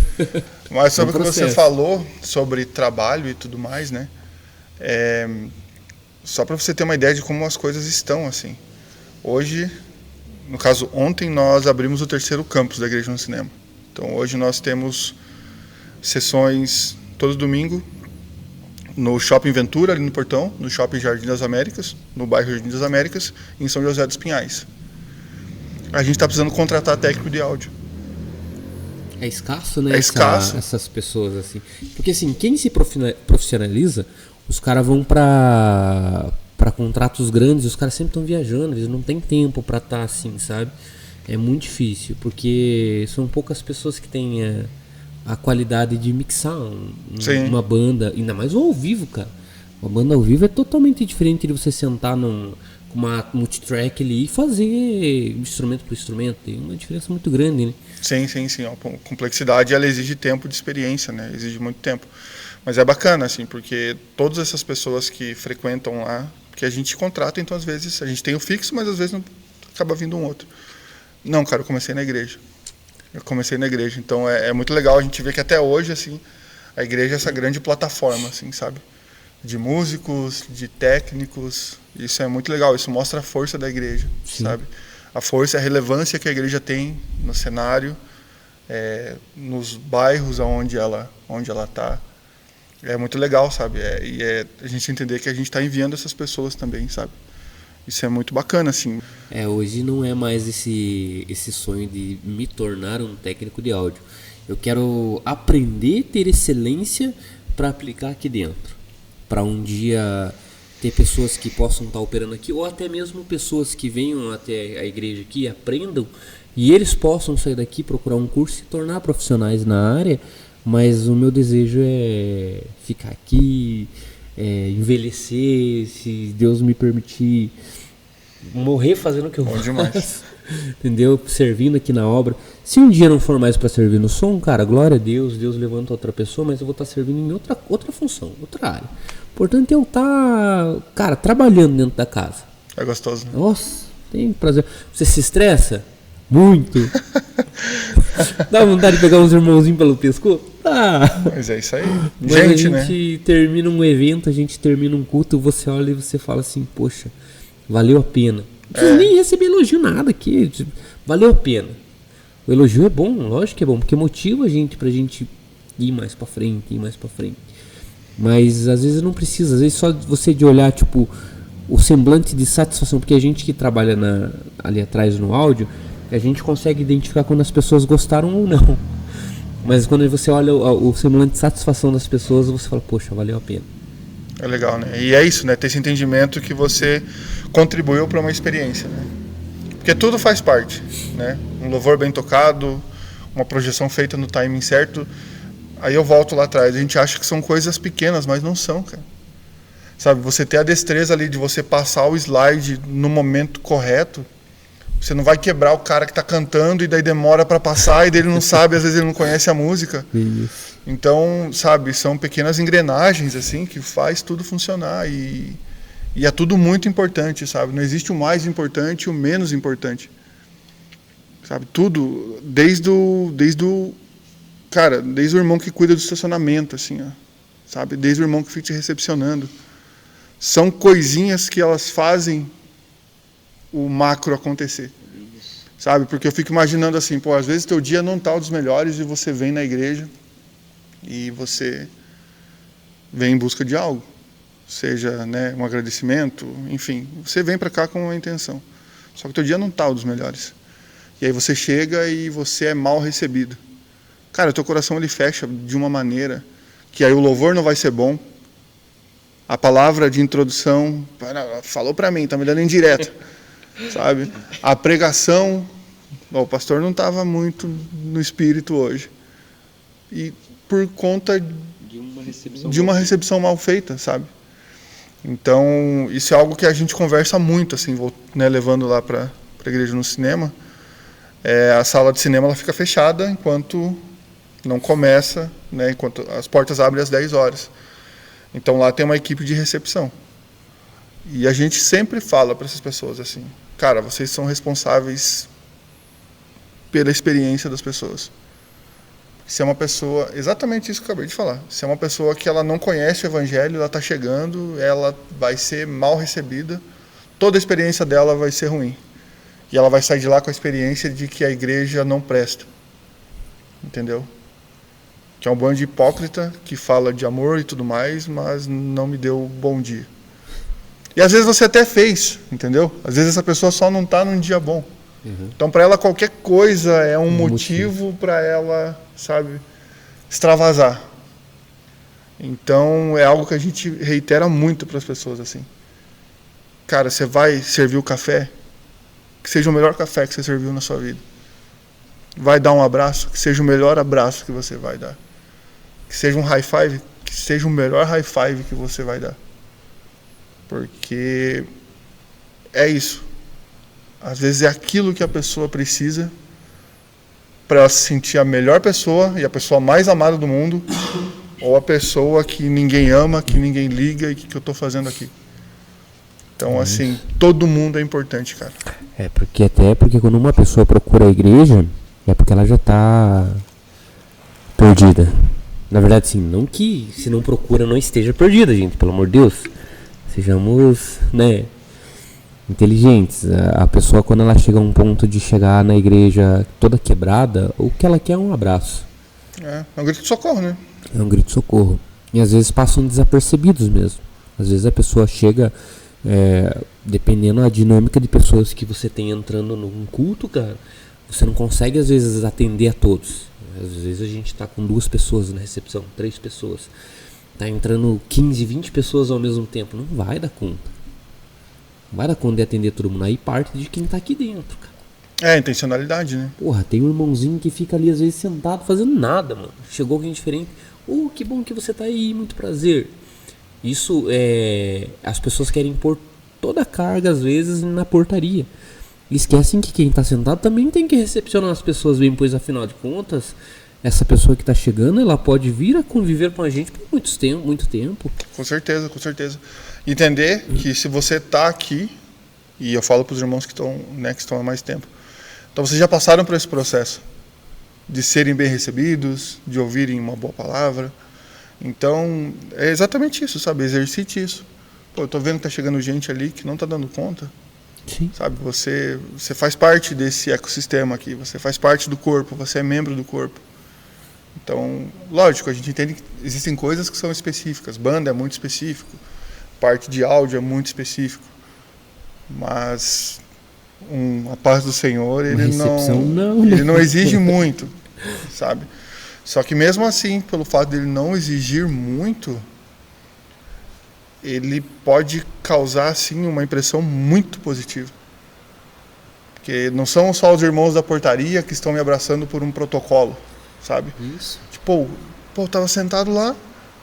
Mas sobre o que você falou, sobre trabalho e tudo mais, né? Só para você ter uma ideia de como as coisas estão, assim. Hoje, no caso, ontem nós abrimos o 3º campus da Igreja no Cinema. Então, hoje nós temos sessões todo domingo no Shopping Ventura, ali no Portão, no Shopping Jardim das Américas, no bairro Jardim das Américas, e em São José dos Pinhais. A gente está precisando contratar técnico de áudio. É escasso, né? É escasso. Essas pessoas, assim. Porque, assim, quem se profissionaliza, os caras vão para contratos grandes, os caras sempre estão viajando, eles não têm tempo para estar assim, sabe? É muito difícil, porque são poucas pessoas que têm a qualidade de mixar uma banda, ainda mais o ao vivo, cara. Uma banda ao vivo é totalmente diferente de você sentar com uma multitrack ali e fazer instrumento por instrumento. Tem uma diferença muito grande, né? Sim. A complexidade, ela exige tempo de experiência, né? Exige muito tempo. Mas é bacana, assim, porque todas essas pessoas que frequentam lá, que a gente contrata, então às vezes a gente tem o fixo, mas às vezes não acaba vindo um outro. Não, cara, eu comecei na igreja. Então é muito legal a gente ver que até hoje, assim, a igreja é essa grande plataforma, assim, sabe? De músicos, de técnicos. Isso é muito legal, isso mostra a força da igreja, sabe? A força e a relevância que a igreja tem no cenário, nos bairros onde ela está. É muito legal, sabe? A gente entender que a gente está enviando essas pessoas também, sabe? Isso é muito bacana, assim. Hoje não é mais esse sonho de me tornar um técnico de áudio. Eu quero aprender a ter excelência para aplicar aqui dentro. Para um dia ter pessoas que possam estar operando aqui, ou até mesmo pessoas que venham até a igreja aqui, aprendam, e eles possam sair daqui, procurar um curso e se tornar profissionais na área. Mas o meu desejo é ficar aqui, envelhecer, se Deus me permitir, morrer fazendo o que eu Bom demais. Entendeu? Servindo aqui na obra. Se um dia não for mais para servir no som, cara, glória a Deus, Deus levanta outra pessoa, mas eu vou estar servindo em outra função, outra área. Portanto, eu estar, cara, trabalhando dentro da casa. É gostoso, né? Nossa, tem prazer. Você se estressa? Muito. Dá vontade de pegar uns irmãozinhos pelo pescoço? Mas é isso aí. Mas Gente, a gente termina um evento, a gente termina um culto, você olha e você fala assim, poxa, valeu a pena. Não precisa nem receber elogio nada aqui. Valeu a pena. O elogio é bom, lógico que é bom, porque motiva a gente pra gente ir mais pra frente. Mas às vezes não precisa, às vezes só você de olhar, tipo, o semblante de satisfação, porque a gente que trabalha ali atrás no áudio, a gente consegue identificar quando as pessoas gostaram ou não. Mas quando você olha o semblante de satisfação das pessoas, você fala, poxa, valeu a pena. É legal, né? E é isso, né? Ter esse entendimento que você contribuiu para uma experiência, né? Porque tudo faz parte, né? Um louvor bem tocado, uma projeção feita no timing certo. Aí eu volto lá atrás, a gente acha que são coisas pequenas, mas não são, cara. Sabe, você ter a destreza ali de você passar o slide no momento correto, você não vai quebrar o cara que está cantando e daí demora para passar e daí ele não sabe, às vezes ele não conhece a música. Isso. Então, sabe, são pequenas engrenagens assim que faz tudo funcionar e é tudo muito importante, sabe? Não existe o mais importante e o menos importante. Sabe, tudo, desde o irmão que cuida do estacionamento, assim, ó, sabe? Desde o irmão que fica te recepcionando. São coisinhas que elas fazem o macro acontecer, sabe? Porque eu fico imaginando assim, pô, às vezes teu dia não tá dos melhores e você vem na igreja e você vem em busca de algo, seja, né, um agradecimento, enfim, você vem para cá com uma intenção, só que teu dia não tá dos melhores, e aí você chega e você é mal recebido, cara, teu coração ele fecha de uma maneira que aí o louvor não vai ser bom, a palavra de introdução falou para mim, tá me dando indireta, sabe? A pregação, o pastor não estava muito no espírito hoje. E por conta de uma recepção mal feita, sabe? Então, isso é algo que a gente conversa muito, assim, né, levando lá para a igreja no cinema. A sala de cinema ela fica fechada enquanto não começa, né, enquanto as portas abrem às 10 horas. Então, lá tem uma equipe de recepção. E a gente sempre fala para essas pessoas assim, cara, vocês são responsáveis pela experiência das pessoas. Se é uma pessoa, exatamente isso que eu acabei de falar, se é uma pessoa que ela não conhece o evangelho, ela está chegando, ela vai ser mal recebida, toda a experiência dela vai ser ruim. E ela vai sair de lá com a experiência de que a igreja não presta. Entendeu? Que é um bando de hipócrita que fala de amor e tudo mais, mas não me deu bom dia. E às vezes você até fez, entendeu? Às vezes essa pessoa só não está num dia bom. Então para ela qualquer coisa é um motivo para ela, sabe, extravasar. Então é algo que a gente reitera muito para as pessoas assim. Cara, você vai servir o café, que seja o melhor café que você serviu na sua vida. Vai dar um abraço, que seja o melhor abraço que você vai dar. Que seja um high five, que seja o melhor high five que você vai dar. Porque é isso. Às vezes é aquilo que a pessoa precisa para ela se sentir a melhor pessoa e a pessoa mais amada do mundo, ou a pessoa que ninguém ama, que ninguém liga e que eu estou fazendo aqui. Então, assim, todo mundo é importante, cara. Porque quando uma pessoa procura a igreja, é porque ela já está perdida. Na verdade, sim, não que se não procura não esteja perdida, gente, pelo amor de Deus. Sejamos, né, inteligentes. A pessoa, quando ela chega a um ponto de chegar na igreja toda quebrada, o que ela quer é um abraço. É um grito de socorro, né? É um grito de socorro. E às vezes passam desapercebidos mesmo. Às vezes a pessoa chega, dependendo da dinâmica de pessoas que você tem entrando num culto, cara, você não consegue às vezes atender a todos. Às vezes a gente tá com 2 pessoas na recepção, 3 pessoas. Tá entrando 15, 20 pessoas ao mesmo tempo. Não vai dar conta. Não vai dar conta de atender todo mundo. Aí parte de quem tá aqui dentro, cara. É, intencionalidade, né? Porra, tem um irmãozinho que fica ali às vezes sentado fazendo nada, mano. Chegou alguém diferente. Que bom que você tá aí, muito prazer. Isso as pessoas querem pôr toda a carga às vezes na portaria. E esquecem que quem tá sentado também tem que recepcionar as pessoas bem, pois afinal de contas, essa pessoa que tá chegando, ela pode vir a conviver com a gente por muito tempo. Com certeza, com certeza. Entender que se você tá aqui, e eu falo para os irmãos que estão há mais tempo, então vocês já passaram por esse processo de serem bem recebidos, de ouvirem uma boa palavra. Então, é exatamente isso, sabe? Exercite isso. Pô, eu tô vendo que tá chegando gente ali que não tá dando conta. Sim. Sabe? Você faz parte desse ecossistema aqui, você faz parte do corpo, você é membro do corpo. Então, lógico, a gente entende que existem coisas que são específicas. Banda é muito específico, parte de áudio é muito específico. Mas a paz do Senhor, ele não exige muito, sabe? Só que mesmo assim, pelo fato dele não exigir muito, ele pode causar assim uma impressão muito positiva. Porque não são só os irmãos da portaria que estão me abraçando por um protocolo, sabe? Isso. Tipo, eu tava sentado lá,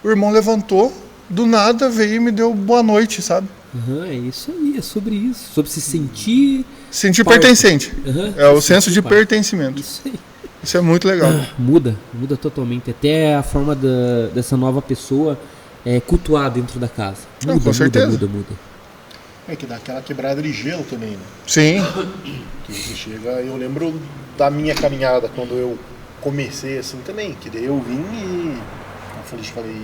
o irmão levantou, do nada veio e me deu boa noite, sabe? É isso aí, é sobre isso. Sobre se sentir... Sentir pertencente. É o senso de parte. pertencimento. Isso aí. Isso é muito legal. Muda totalmente. Até a forma dessa nova pessoa cultuar dentro da casa. Com certeza. Muda. É que dá aquela quebrada de gelo também, né? Sim. Que você chega, eu lembro da minha caminhada quando eu comecei assim também, que daí eu vim e eu falei,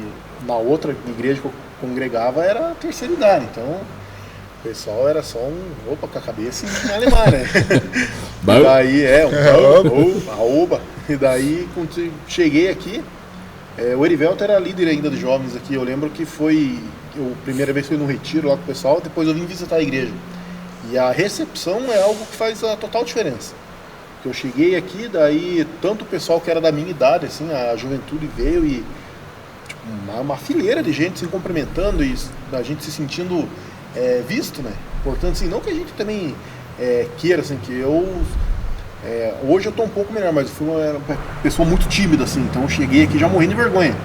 na outra igreja que eu congregava era a terceira idade, então o pessoal era só opa com a cabeça e alemar, né? E daí oba. E daí quando eu cheguei aqui, o Erivelto era líder ainda de jovens aqui, eu lembro que foi a primeira vez que eu fui no retiro lá com o pessoal, depois eu vim visitar a igreja. E a recepção é algo que faz a total diferença. Porque eu cheguei aqui, daí tanto o pessoal que era da minha idade, assim, a juventude veio e tipo, uma fileira de gente se cumprimentando e a gente se sentindo visto, né? Portanto, assim, não que a gente também queira, assim, que eu... hoje eu tô um pouco melhor, mas eu fui uma pessoa muito tímida, assim, então eu cheguei aqui já morrendo de vergonha.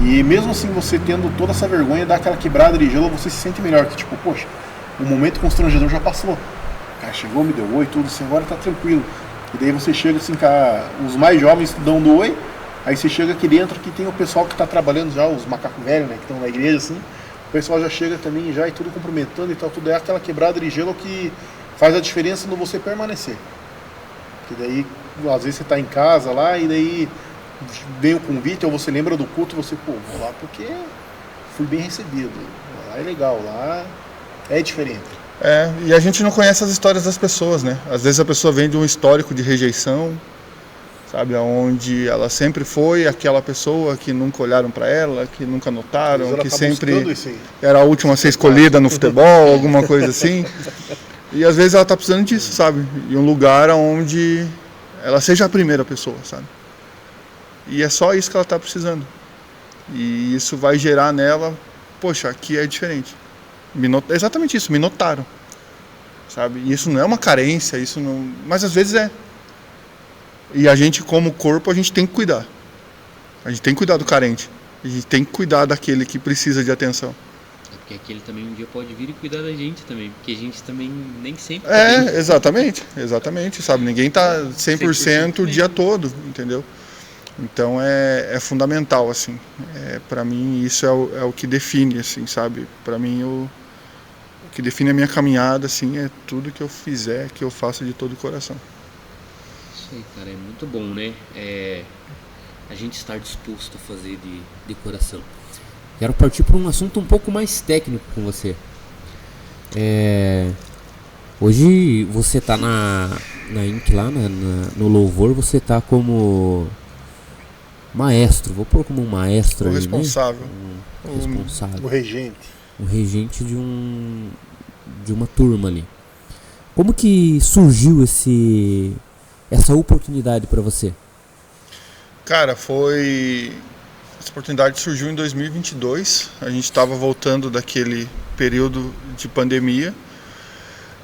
E mesmo assim, você tendo toda essa vergonha, dá aquela quebrada de gelo, você se sente melhor, que tipo, poxa, o momento constrangedor já passou. O cara chegou, me deu oi, tudo assim, agora tá tranquilo. E daí você chega assim, os mais jovens dão oi, aí você chega aqui dentro que tem o pessoal que tá trabalhando já, os macacos velhos, né, que estão na igreja, assim, o pessoal já chega também já e tudo cumprimentando e tal, tudo é aquela quebrada de gelo que faz a diferença no você permanecer. Porque daí, às vezes você tá em casa lá e daí vem o convite, ou você lembra do culto, você, vou lá porque fui bem recebido, lá é legal, lá é diferente. E a gente não conhece as histórias das pessoas, né? Às vezes a pessoa vem de um histórico de rejeição, sabe? Onde ela sempre foi aquela pessoa que nunca olharam para ela, que nunca notaram, que sempre era a última a ser escolhida no futebol, alguma coisa assim. E às vezes ela tá precisando disso, sabe? De um lugar onde ela seja a primeira pessoa, sabe? E é só isso que ela tá precisando. E isso vai gerar nela, poxa, aqui é diferente. Exatamente isso, me notaram, sabe? E isso não é uma carência, isso não, mas às vezes é. E a gente, como corpo, a gente tem que cuidar. A gente tem que cuidar do carente. A gente tem que cuidar daquele que precisa de atenção. É porque aquele também um dia pode vir e cuidar da gente também, porque a gente também nem sempre exatamente, sabe? Ninguém tá 100% o dia todo, entendeu? Então é fundamental, assim. Para mim isso é o que define, assim, sabe? Para mim o que define a minha caminhada, assim, é tudo que eu fizer, que eu faço de todo o coração. Isso aí, cara, é muito bom, né? A gente estar disposto a fazer de coração. Quero partir para um assunto um pouco mais técnico com você. Hoje você tá na Inc lá, no Louvor, você tá como maestro, vou pôr como um maestro. O responsável. Né? Responsável. O regente. O regente de uma turma ali. Como que surgiu essa oportunidade para você? Cara, essa oportunidade surgiu em 2022. A gente estava voltando daquele período de pandemia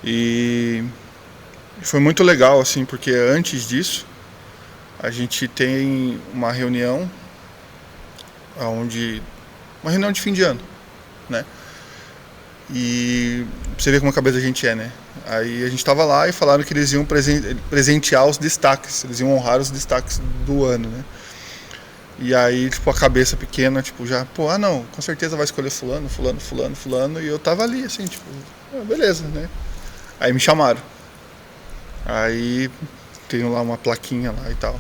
e foi muito legal, assim, porque antes disso a gente tem uma reunião de fim de ano, né? E você vê como a cabeça da gente né? Aí a gente estava lá e falaram que eles iam presentear os destaques, eles iam honrar os destaques do ano, né? E aí, tipo, a cabeça pequena, tipo, já, não, com certeza vai escolher fulano, e eu tava ali, assim, tipo, beleza, né? Aí me chamaram. Aí tenho lá uma plaquinha lá e tal,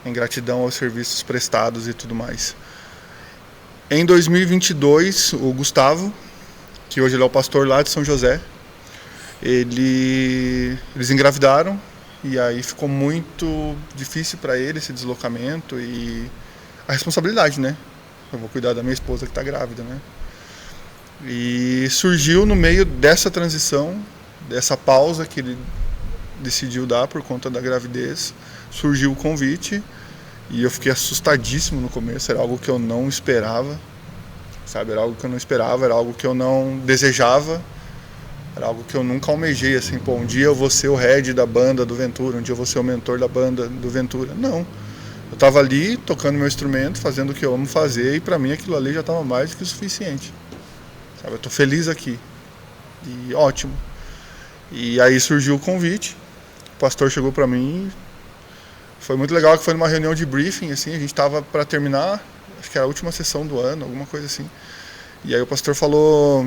em gratidão aos serviços prestados e tudo mais. Em 2022, o Gustavo, que hoje ele é o pastor lá de São José, eles engravidaram e aí ficou muito difícil para ele esse deslocamento e a responsabilidade, né? Eu vou cuidar da minha esposa que está grávida, né? E surgiu no meio dessa transição, dessa pausa que ele decidiu dar por conta da gravidez, surgiu o convite e eu fiquei assustadíssimo no começo, era algo que eu não esperava. Sabe, era algo que eu não esperava, era algo que eu não desejava, era algo que eu nunca almejei, assim, um dia eu vou ser o head da banda do Ventura, um dia eu vou ser o mentor da banda do Ventura. Não, eu estava ali tocando meu instrumento, fazendo o que eu amo fazer e para mim aquilo ali já estava mais do que o suficiente. Sabe, eu estou feliz aqui e ótimo. E aí surgiu o convite, o pastor chegou para mim, foi muito legal que foi numa reunião de briefing, assim, a gente estava para terminar, acho que era a última sessão do ano, alguma coisa assim. E aí o pastor falou,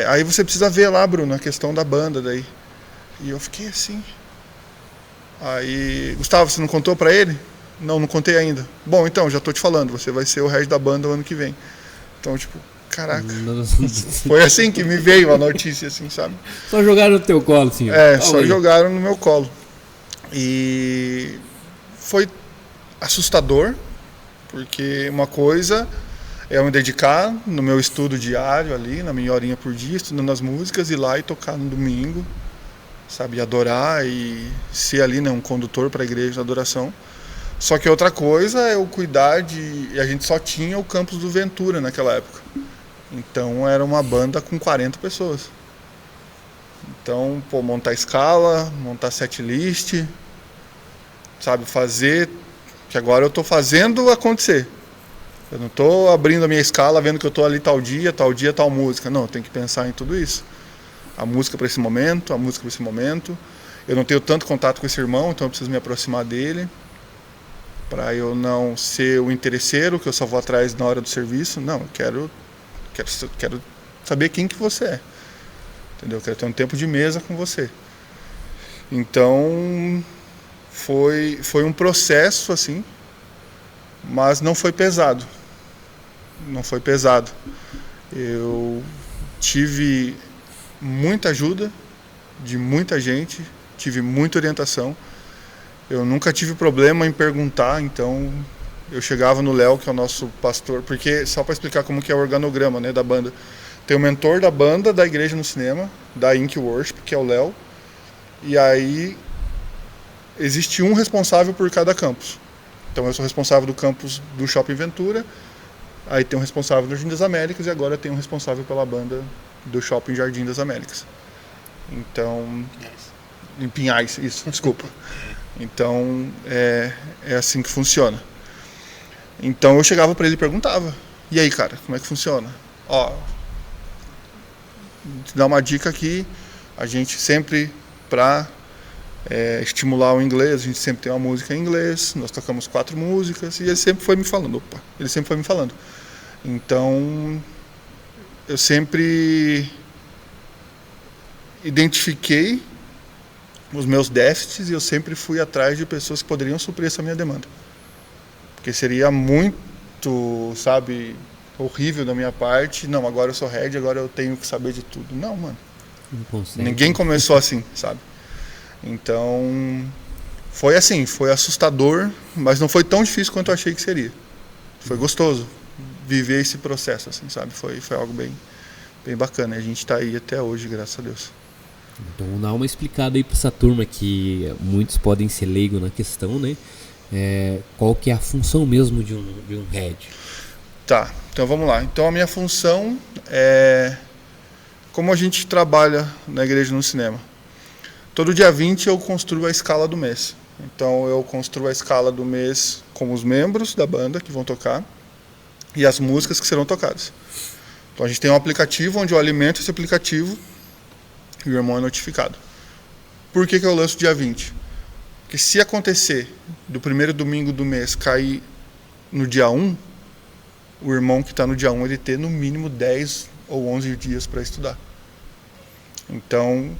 aí você precisa ver lá, Bruno, a questão da banda daí. E eu fiquei assim. Aí, Gustavo, você não contou pra ele? Não contei ainda. Bom, então, já tô te falando, você vai ser o head da banda o ano que vem. Então, tipo, caraca. Foi assim que me veio a notícia, assim, sabe? Só jogaram no teu colo, assim. Só jogaram no meu colo. E foi assustador, porque uma coisa é eu me dedicar no meu estudo diário ali, na minha horinha por dia, estudando as músicas, ir lá e tocar no domingo, sabe, adorar e ser ali, né, um condutor para a igreja de adoração. Só que outra coisa é eu cuidar e a gente só tinha o campus do Ventura naquela época. Então era uma banda com 40 pessoas. Então, montar escala, montar setlist, sabe, fazer, que agora eu estou fazendo acontecer. Eu não estou abrindo a minha escala, vendo que eu estou ali tal dia, tal música. Não, eu tenho que pensar em tudo isso. A música para esse momento, a música para esse momento. Eu não tenho tanto contato com esse irmão, então eu preciso me aproximar dele, para eu não ser o interesseiro, que eu só vou atrás na hora do serviço. Não, eu quero saber quem que você é. Entendeu? Eu quero ter um tempo de mesa com você. Então, foi um processo, assim, mas não foi pesado. Não foi pesado. Eu tive muita ajuda de muita gente, tive muita orientação. Eu nunca tive problema em perguntar, então eu chegava no Léo, que é o nosso pastor, porque só para explicar como que é o organograma, né, da banda. Tem o mentor da banda da Igreja no Cinema, da Ink Worship, que é o Léo, e aí existe um responsável por cada campus. Então eu sou responsável do campus do Shopping Ventura, aí tem um responsável do Jardim das Américas e agora tem um responsável pela banda do Shopping Jardim das Américas. Então, em Pinhais, isso, desculpa. Então é assim que funciona. Então eu chegava para ele e perguntava: e aí, cara, como é que funciona? Ó, te dar uma dica aqui, a gente sempre, para estimular o inglês, a gente sempre tem uma música em inglês, nós tocamos 4 músicas, e ele sempre foi me falando, Então, eu sempre identifiquei os meus déficits e eu sempre fui atrás de pessoas que poderiam suprir essa minha demanda. Porque seria muito, sabe, horrível da minha parte, não, agora eu sou head, agora eu tenho que saber de tudo. Não, mano. Não consegue. Ninguém começou assim, sabe? Então, foi assim, foi assustador, mas não foi tão difícil quanto eu achei que seria. Foi gostoso viver esse processo, assim, sabe? Foi algo bem bacana. A gente está aí até hoje, graças a Deus. Então, dá uma explicada aí para essa turma que muitos podem ser leigo na questão, né? Qual que é a função mesmo de um head? Tá, então vamos lá. Então a minha função é como a gente trabalha na Igreja no Cinema. Todo dia 20 eu construo a escala do mês. Então eu construo a escala do mês com os membros da banda que vão tocar e as músicas que serão tocadas. Então a gente tem um aplicativo onde eu alimento esse aplicativo e o irmão é notificado. Por que eu lanço dia 20? Porque se acontecer do primeiro domingo do mês cair no dia 1, o irmão que está no dia 1 ele ter no mínimo 10 ou 11 dias para estudar. Então,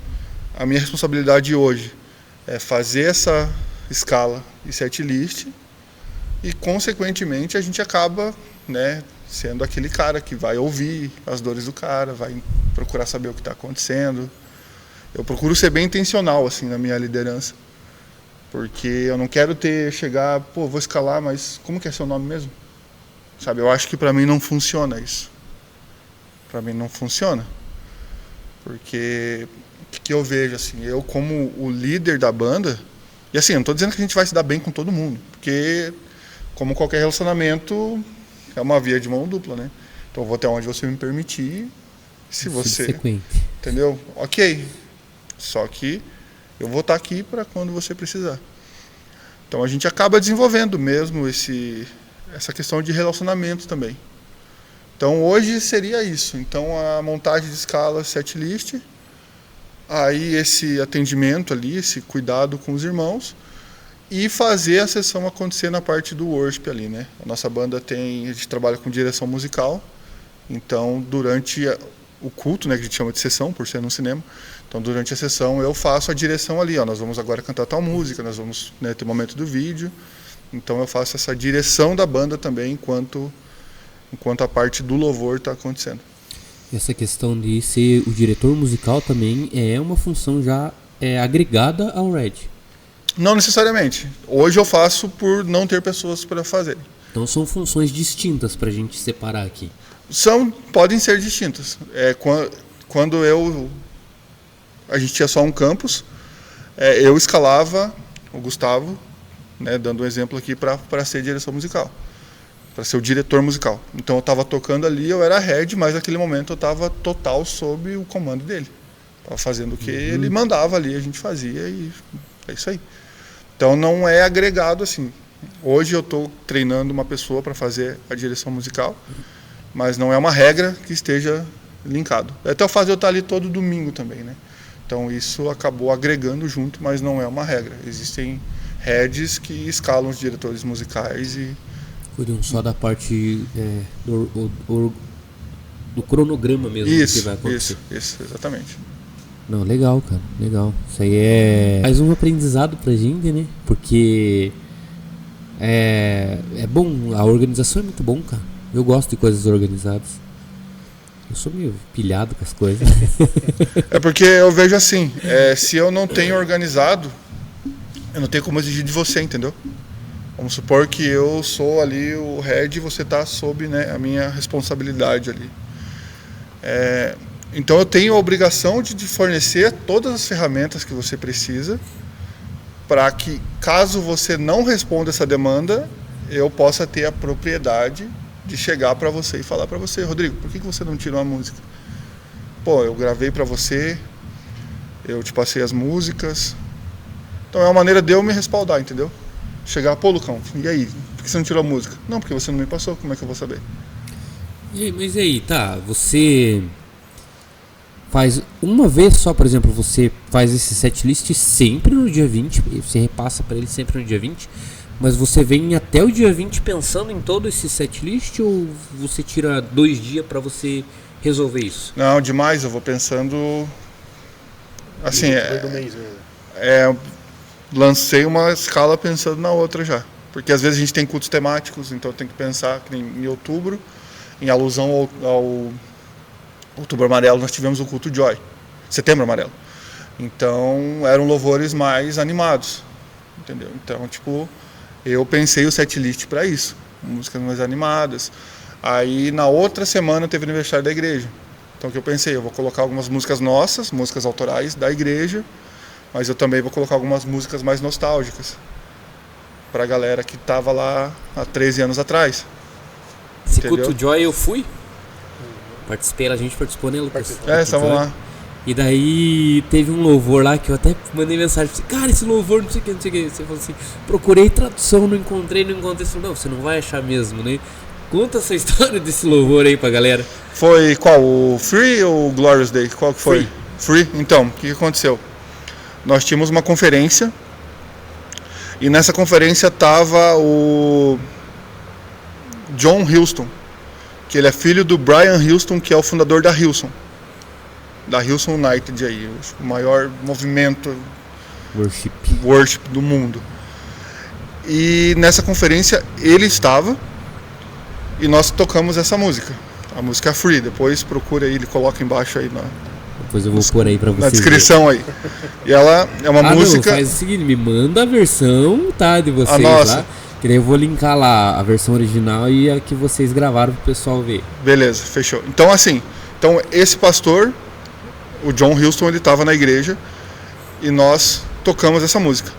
a minha responsabilidade hoje é fazer essa escala e setlist e, consequentemente, a gente acaba, né, sendo aquele cara que vai ouvir as dores do cara, vai procurar saber o que está acontecendo. Eu procuro ser bem intencional assim na minha liderança, porque eu não quero chegar, vou escalar, mas como que é seu nome mesmo? Sabe, eu acho que para mim não funciona isso. Para mim não funciona. Porque o que eu vejo assim, eu como o líder da banda, e assim, eu não estou dizendo que a gente vai se dar bem com todo mundo, porque como qualquer relacionamento é uma via de mão dupla, né? Então eu vou até onde você me permitir, se você, entendeu? OK. Só que eu vou estar aqui para quando você precisar. Então a gente acaba desenvolvendo mesmo essa questão de relacionamento também. Então hoje seria isso. Então a montagem de escala, setlist, aí esse atendimento ali, esse cuidado com os irmãos e fazer a sessão acontecer na parte do worship ali, né? A nossa banda a gente trabalha com direção musical. Então durante o culto, né, que a gente chama de sessão, por ser no cinema. Então, durante a sessão, eu faço a direção ali. Nós vamos agora cantar tal música, nós vamos, né, ter o momento do vídeo. Então, eu faço essa direção da banda também, enquanto a parte do louvor está acontecendo. Essa questão de ser o diretor musical também é uma função já agregada ao Red? Não necessariamente. Hoje eu faço por não ter pessoas para fazer. Então, são funções distintas para a gente separar aqui. Podem ser distintas. Quando a gente tinha só um campus, eu escalava o Gustavo, né, dando um exemplo aqui, para ser direção musical, para ser o diretor musical. Então eu estava tocando ali, eu era head, mas naquele momento eu estava total sob o comando dele. Estava fazendo o que ele mandava ali, a gente fazia e é isso aí. Então não é agregado assim. Hoje eu estou treinando uma pessoa para fazer a direção musical, mas não é uma regra que esteja linkado. Até o fato de eu estar ali todo domingo também, né? Então isso acabou agregando junto, mas não é uma regra. Existem heads que escalam os diretores musicais e cuidam só da parte do cronograma mesmo que vai acontecer. Isso, exatamente. Não, legal, cara, legal. Isso aí é mais um aprendizado pra gente, né? Porque é bom, a organização é muito bom, cara. Eu gosto de coisas organizadas. Eu sou meio pilhado com as coisas. É porque eu vejo assim, se eu não tenho organizado, eu não tenho como exigir de você, entendeu? Vamos supor que eu sou ali o head e você está sob, né, a minha responsabilidade ali. Então eu tenho a obrigação de fornecer todas as ferramentas que você precisa para que, caso você não responda essa demanda, eu possa ter a propriedade de chegar para você e falar para você: Rodrigo, por que você não tirou a música? Pô, eu gravei para você, eu te passei as músicas. Então é uma maneira de eu me respaldar, entendeu? Chegar: pô, Lucão, e aí? Por que você não tirou a música? Não, porque você não me passou, como é que eu vou saber? Mas e aí, tá, você faz uma vez só, por exemplo, você faz esse setlist sempre no dia 20, você repassa para ele sempre no dia 20, mas você vem até o dia 20 pensando em todo esse setlist, ou você tira 2 dias para você resolver isso? Não, demais, eu vou pensando assim, Do mês mesmo. lancei uma escala pensando na outra já. Porque às vezes a gente tem cultos temáticos, então tem que pensar que em outubro, em alusão ao Outubro Amarelo, nós tivemos o culto Joy, Setembro Amarelo. Então eram louvores mais animados, entendeu? Então, tipo, eu pensei o setlist para isso, músicas mais animadas. Aí na outra semana teve o aniversário da igreja. Então o que eu pensei, eu vou colocar algumas músicas nossas, músicas autorais da igreja, mas eu também vou colocar algumas músicas mais nostálgicas para a galera que estava lá há 13 anos atrás. Esse Entendeu? culto Joy eu fui, participei, a gente participou, né, Lucas? Estavam lá. E daí teve um louvor lá que eu até mandei mensagem pra você: cara, esse louvor não sei o que, não sei o que. Você falou assim: procurei tradução, não encontrei. Você falou: não, você não vai achar mesmo, né? Conta essa história desse louvor aí pra galera. Foi qual? O Free ou o Glorious Day? Qual que foi? Free. Então, o que aconteceu? Nós tínhamos uma conferência e nessa conferência tava o John Houston, que ele é filho do Brian Houston, que é o fundador da Hillsong United aí, o maior movimento worship do mundo. E nessa conferência ele estava e nós tocamos essa música. A música Free, depois procura aí, ele coloca embaixo aí Depois eu vou pôr aí pra você na descrição aí. E ela é uma música... Não, faz o seguinte, me manda a versão, tá, de vocês nossa. lá. Que daí eu vou linkar lá a versão original e a que vocês gravaram pro pessoal ver. Beleza, fechou. Então assim, esse pastor, o John Houston, ele estava na igreja e nós tocamos essa música.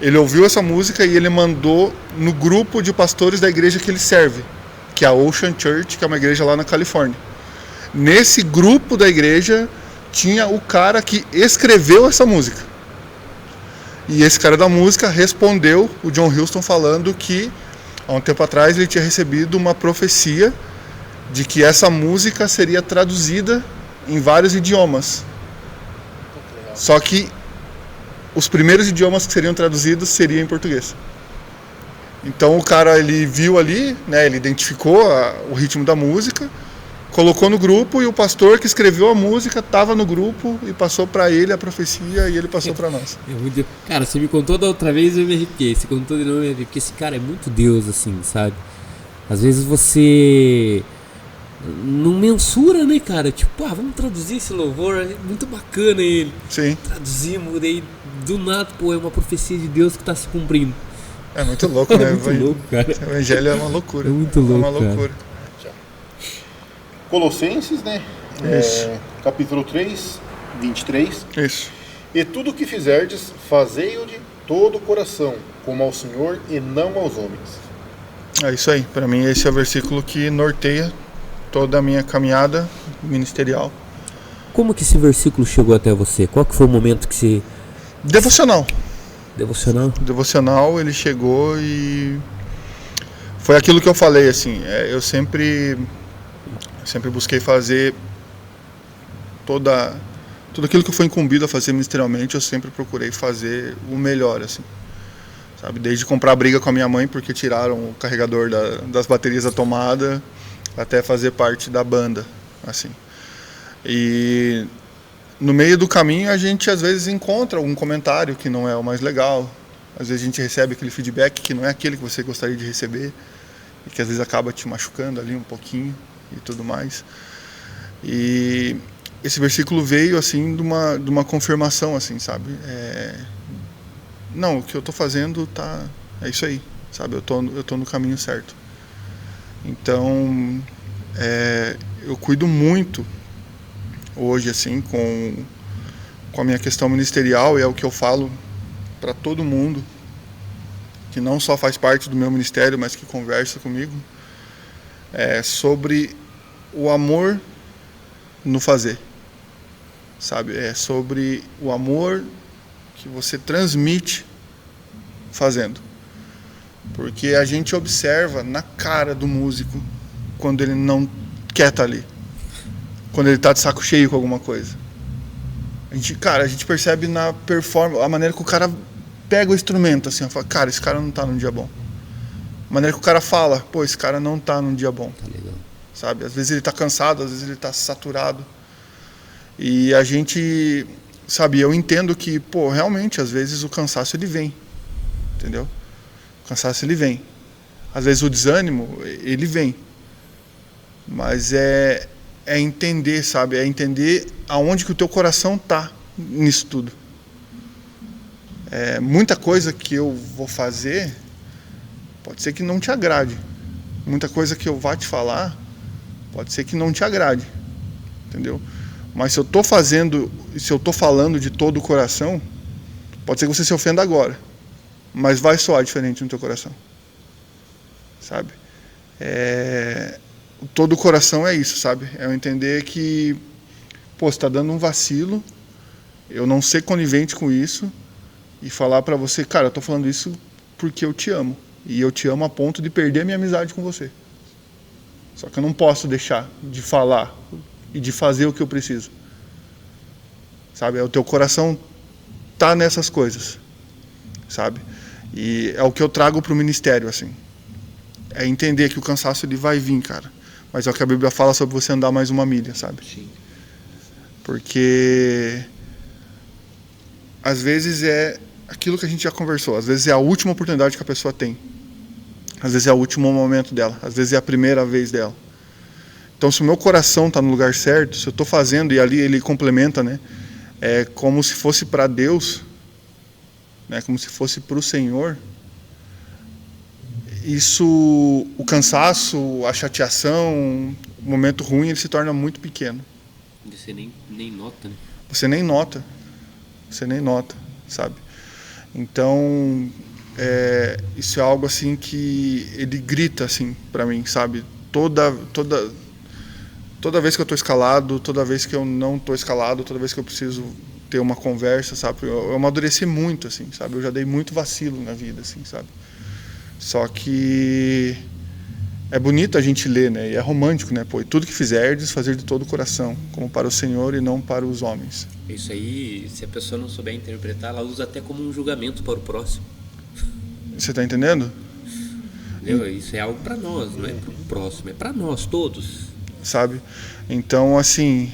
Ele ouviu essa música e ele mandou no grupo de pastores da igreja que ele serve, que é a Ocean Church, que é uma igreja lá na Califórnia. Nesse grupo da igreja tinha o cara que escreveu essa música. E esse cara da música respondeu o John Houston falando que há um tempo atrás ele tinha recebido uma profecia de que essa música seria traduzida em vários idiomas. Só que os primeiros idiomas que seriam traduzidos seriam em português. Então o cara, ele viu ali, né, ele identificou o ritmo da música, colocou no grupo e o pastor que escreveu a música estava no grupo e passou para ele a profecia e ele passou para nós. Cara, você me contou da outra vez, eu me arrepiei. Você contou de novo, eu me arrepiei. Porque esse cara é muito Deus, assim, sabe? Às vezes você não mensura, né, cara? Tipo, vamos traduzir esse louvor, é muito bacana ele. Sim. Traduzimos, daí do nada, é uma profecia de Deus que tá se cumprindo. É muito louco, né? É muito louco, cara. O evangelho é uma loucura. É muito louco, uma loucura. Colossenses, né? Isso. Capítulo 3, 23. Isso. E tudo o que fizerdes, fazei-o de todo o coração, como ao Senhor e não aos homens. É isso aí. Para mim, esse é o versículo que norteia toda a minha caminhada ministerial. Como que esse versículo chegou até você? Qual que foi o momento que você... Devocional. Devocional, ele chegou e foi aquilo que eu falei, assim, eu sempre busquei fazer tudo aquilo que eu fui incumbido a fazer ministerialmente, eu sempre procurei fazer o melhor, assim, sabe, desde comprar briga com a minha mãe porque tiraram o carregador das baterias da tomada, até fazer parte da banda, assim, e no meio do caminho a gente às vezes encontra algum comentário que não é o mais legal, às vezes a gente recebe aquele feedback que não é aquele que você gostaria de receber e que às vezes acaba te machucando ali um pouquinho e tudo mais. E esse versículo veio assim de uma confirmação, assim, sabe? Não, o que eu estou fazendo é isso aí, sabe? Eu tô no caminho certo. Então, eu cuido muito hoje, assim, com a minha questão ministerial, e é o que eu falo para todo mundo que não só faz parte do meu ministério, mas que conversa comigo, sobre o amor no fazer, sabe? É sobre o amor que você transmite fazendo. Porque a gente observa na cara do músico quando ele não quer estar ali, quando ele está de saco cheio com alguma coisa. A gente percebe na performance, a maneira que o cara pega o instrumento, assim, fala, cara, esse cara não está num dia bom. A maneira que o cara fala, pô, esse cara não está num dia bom. Tá legal. Sabe? Às vezes ele está cansado, às vezes ele está saturado. E a gente, sabe, eu entendo que, pô, realmente, às vezes o cansaço ele vem, entendeu? O cansaço ele vem. Às vezes o desânimo, ele vem. Mas é entender, sabe? É entender aonde que o teu coração tá nisso tudo. Muita coisa que eu vou fazer, pode ser que não te agrade. Muita coisa que eu vá te falar, pode ser que não te agrade. Entendeu? Mas se eu tô falando de todo o coração, pode ser que você se ofenda agora, mas vai soar diferente no teu coração, sabe? Todo o coração é isso, sabe? É eu entender que, pô, você tá dando um vacilo, eu não ser conivente com isso, e falar pra você, cara, eu tô falando isso porque eu te amo, e eu te amo a ponto de perder a minha amizade com você. Só que eu não posso deixar de falar e de fazer o que eu preciso, sabe? O teu coração tá nessas coisas, sabe? E é o que eu trago pro ministério, assim. É entender que o cansaço ele vai vir, cara. Mas é o que a Bíblia fala sobre você andar mais uma milha, sabe? Sim. Porque às vezes é aquilo que a gente já conversou, às vezes é a última oportunidade que a pessoa tem. Às vezes é o último momento dela, às vezes é a primeira vez dela. Então, se o meu coração está no lugar certo, se eu estou fazendo, e ali ele complementa, né? É como se fosse para Deus, né? Como se fosse para o Senhor. Isso, o cansaço, a chateação, o momento ruim, ele se torna muito pequeno. Você nem nota, né? Você nem nota, sabe? Então, isso é algo assim que ele grita assim para mim, sabe? Toda vez que eu estou escalado, toda vez que eu não estou escalado, toda vez que eu preciso ter uma conversa, sabe? Eu amadureci muito, assim, sabe? Eu já dei muito vacilo na vida, assim, sabe? Só que é bonito a gente ler, né? E é romântico, né? Pô, e tudo que fizerdes, fazer de todo o coração, como para o Senhor e não para os homens. Isso aí, se a pessoa não souber interpretar, ela usa até como um julgamento para o próximo. Você está entendendo? Entendeu? Isso é algo para nós, não é para o próximo, é para nós todos. Sabe? Então, assim,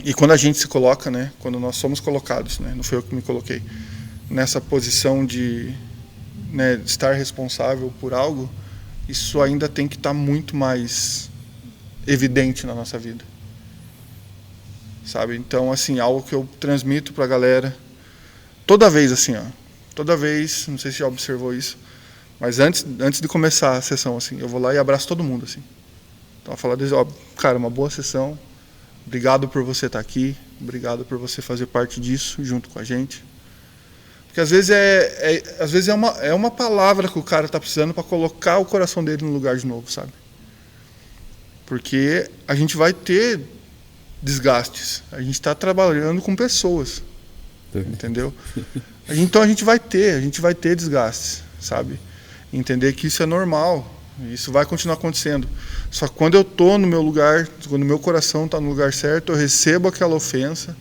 e quando a gente se coloca, né? Quando nós somos colocados, né? Não foi eu que me coloquei, nessa posição de estar responsável por algo, isso ainda tem que estar muito mais evidente na nossa vida, sabe? Então, assim, algo que eu transmito pra galera, toda vez, assim, ó, toda vez, não sei se já observou isso, mas antes de começar a sessão, assim, eu vou lá e abraço todo mundo, assim. Então, eu falo, ó, cara, uma boa sessão, obrigado por você estar aqui, obrigado por você fazer parte disso junto com a gente. Porque às vezes é uma palavra que o cara está precisando para colocar o coração dele no lugar de novo, sabe? Porque a gente vai ter desgastes. A gente está trabalhando com pessoas, entendeu? Então a gente vai ter desgastes, sabe? Entender que isso é normal, isso vai continuar acontecendo. Só que quando eu estou no meu lugar, quando o meu coração está no lugar certo, eu recebo aquela ofensa,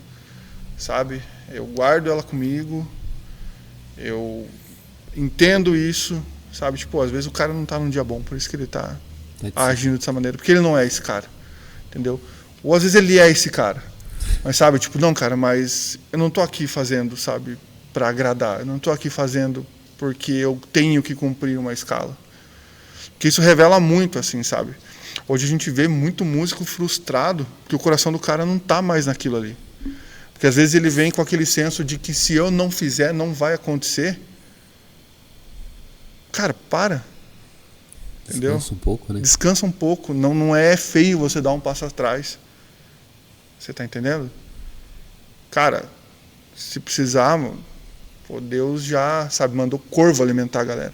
sabe? Eu guardo ela comigo. Eu entendo isso, sabe? Tipo, às vezes o cara não tá num dia bom, por isso que ele tá agindo dessa maneira, porque ele não é esse cara, entendeu? Ou às vezes ele é esse cara, mas sabe, tipo, não, cara, mas eu não tô aqui fazendo, sabe, pra agradar, eu não tô aqui fazendo porque eu tenho que cumprir uma escala. Que isso revela muito, assim, sabe? Hoje a gente vê muito músico frustrado que o coração do cara não está mais naquilo ali. Porque às vezes ele vem com aquele senso de que se eu não fizer, não vai acontecer. Cara, para. Entendeu? Descansa um pouco, né? Descansa um pouco. Não é feio você dar um passo atrás. Você está entendendo? Cara, se precisar, pô, Deus já, sabe, mandou corvo alimentar a galera.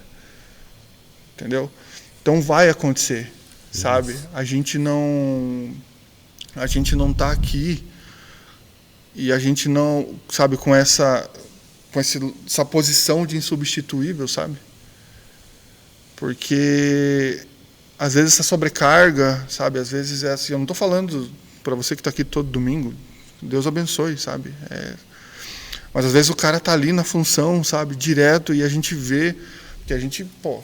Entendeu? Então vai acontecer, sabe? A gente não tá aqui e a gente não, sabe, com essa posição de insubstituível, sabe? Porque às vezes essa sobrecarga, sabe? Às vezes é assim, eu não estou falando para você que está aqui todo domingo, Deus abençoe, sabe? Mas às vezes o cara tá ali na função, sabe, direto, e a gente vê que a gente, pô,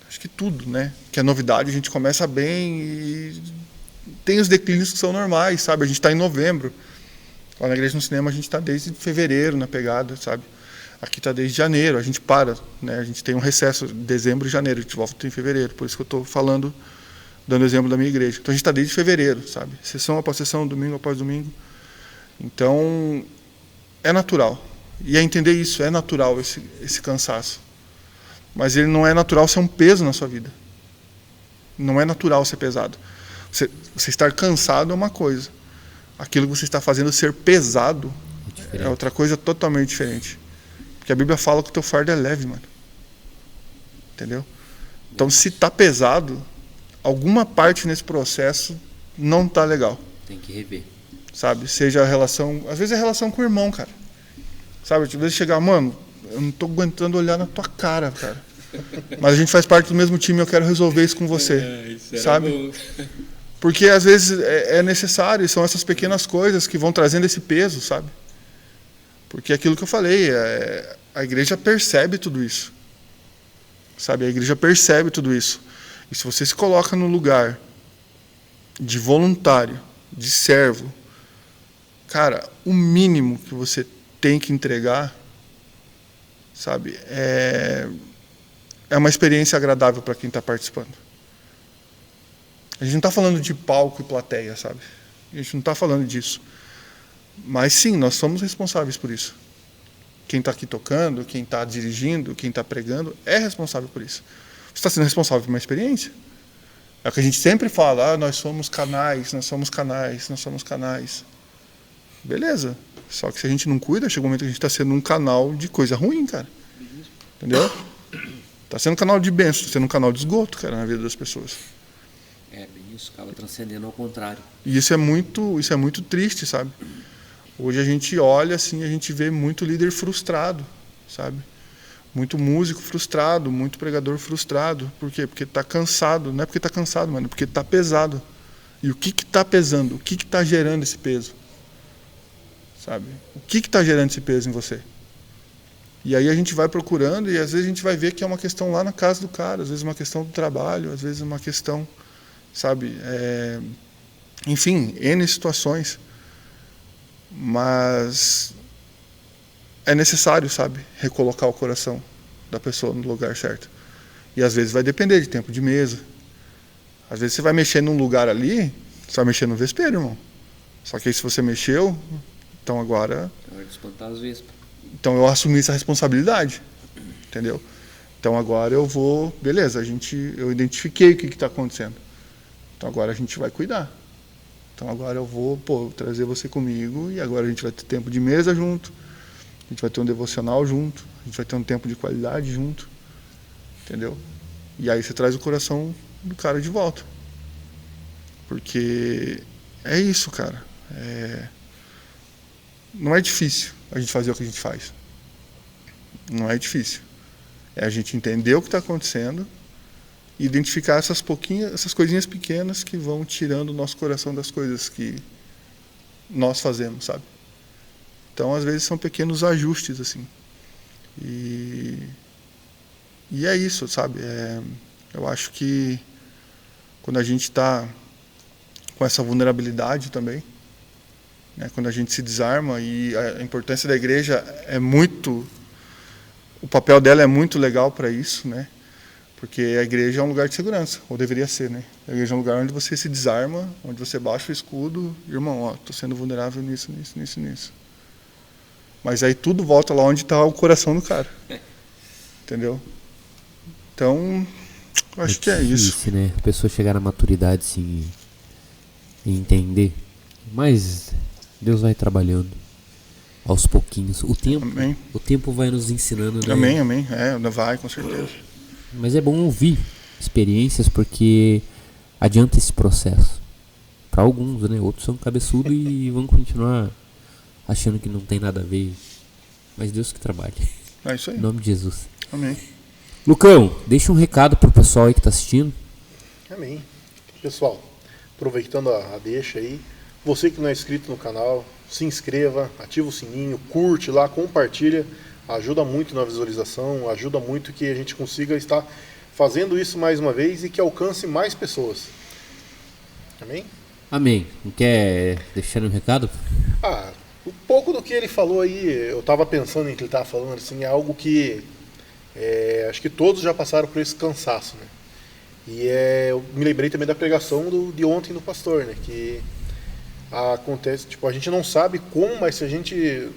acho que tudo, né? Que é novidade, a gente começa bem e tem os declínios que são normais, sabe? A gente está em novembro. Lá na Igreja no Cinema a gente está desde fevereiro na pegada, sabe? Aqui está desde janeiro, a gente para, né? A gente tem um recesso de dezembro e janeiro, a gente volta em fevereiro, por isso que eu estou falando, dando exemplo da minha igreja. Então a gente está desde fevereiro, sabe? Sessão após sessão, domingo após domingo. Então, é natural. E é entender isso, é natural esse cansaço. Mas ele não é natural ser um peso na sua vida. Não é natural ser pesado. Você estar cansado é uma coisa. Aquilo que você está fazendo ser pesado é outra coisa totalmente diferente. Porque a Bíblia fala que o teu fardo é leve, mano. Entendeu? Então, se está pesado, alguma parte nesse processo não está legal. Tem que rever. Sabe? Seja a relação... Às vezes é a relação com o irmão, cara. Sabe? Às vezes chegar, mano, eu não tô aguentando olhar na tua cara, cara. Mas a gente faz parte do mesmo time, eu quero resolver isso com você. Sabe? Bom. Porque às vezes é necessário, e são essas pequenas coisas que vão trazendo esse peso, sabe? Porque é aquilo que eu falei, a igreja percebe tudo isso. Sabe? A igreja percebe tudo isso. E se você se coloca no lugar de voluntário, de servo, cara, o mínimo que você tem que entregar, sabe, é uma experiência agradável para quem está participando. A gente não está falando de palco e plateia, sabe? A gente não está falando disso. Mas sim, nós somos responsáveis por isso. Quem está aqui tocando, quem está dirigindo, quem está pregando, é responsável por isso. Você está sendo responsável por uma experiência. É o que a gente sempre fala, nós somos canais, nós somos canais, nós somos canais. Beleza. Só que se a gente não cuida, chega um momento que a gente está sendo um canal de coisa ruim, cara. Entendeu? Está sendo um canal de bênção, está sendo um canal de esgoto, cara, na vida das pessoas. Bem isso, acaba transcendendo ao contrário. E isso é muito triste, sabe? Hoje a gente olha assim, a gente vê muito líder frustrado, sabe? Muito músico frustrado, muito pregador frustrado. Por quê? Porque está cansado. Não é porque está cansado, mano, é porque está pesado. E o que está pesando? O que está gerando esse peso? Sabe? O que está gerando esse peso em você? E aí a gente vai procurando e às vezes a gente vai ver que é uma questão lá na casa do cara, às vezes uma questão do trabalho, às vezes uma questão, sabe? Enfim, N situações. Mas é necessário, sabe? Recolocar o coração da pessoa no lugar certo. E às vezes vai depender de tempo de mesa. Às vezes você vai mexer num lugar ali, você vai mexer no vespeiro, irmão. Só que aí se você mexeu, então agora... É hora de espantar as vespas. Então eu assumi essa responsabilidade, entendeu? Então agora eu vou... Beleza, eu identifiquei o que está acontecendo. Então agora a gente vai cuidar. Então agora eu vou, trazer você comigo e agora a gente vai ter tempo de mesa junto, a gente vai ter um devocional junto, a gente vai ter um tempo de qualidade junto, entendeu? E aí você traz o coração do cara de volta. Porque é isso, cara. Não é difícil a gente fazer o que a gente faz. Não é difícil. É a gente entender o que está acontecendo e identificar essas coisinhas pequenas que vão tirando o nosso coração das coisas que nós fazemos, sabe? Então, às vezes, são pequenos ajustes, assim. E é isso, sabe? Eu acho que quando a gente está com essa vulnerabilidade também, né, quando a gente se desarma, e a importância da igreja o papel dela é muito legal para isso, né? Porque a igreja é um lugar de segurança, ou deveria ser, né? A igreja é um lugar onde você se desarma, onde você baixa o escudo, irmão, ó, tô sendo vulnerável nisso. Mas aí tudo volta lá onde está o coração do cara. Entendeu? Então, eu acho que é isso. Difícil, né? A pessoa chegar na maturidade, sim, e entender. Mas Deus vai trabalhando aos pouquinhos. Amém. O tempo vai nos ensinando, né? Amém. Vai, com certeza. Mas é bom ouvir experiências porque adianta esse processo. Para alguns, né? Outros são cabeçudos e vão continuar achando que não tem nada a ver. Mas Deus que trabalha. É isso aí. Em nome de Jesus. Amém. Lucão, deixa um recado pro pessoal aí que tá assistindo. Amém. Pessoal, aproveitando a deixa aí, você que não é inscrito no canal, se inscreva, ativa o sininho, curte lá, compartilha, ajuda muito na visualização, ajuda muito que a gente consiga estar fazendo isso mais uma vez e que alcance mais pessoas. Amém? Amém. Não quer deixar um recado? Um pouco do que ele falou aí, eu estava pensando em que ele estava falando, assim, é algo que acho que todos já passaram por esse cansaço, né? E eu me lembrei também da pregação de ontem do pastor, né? Que acontece, tipo, a gente não sabe como, mas se a gente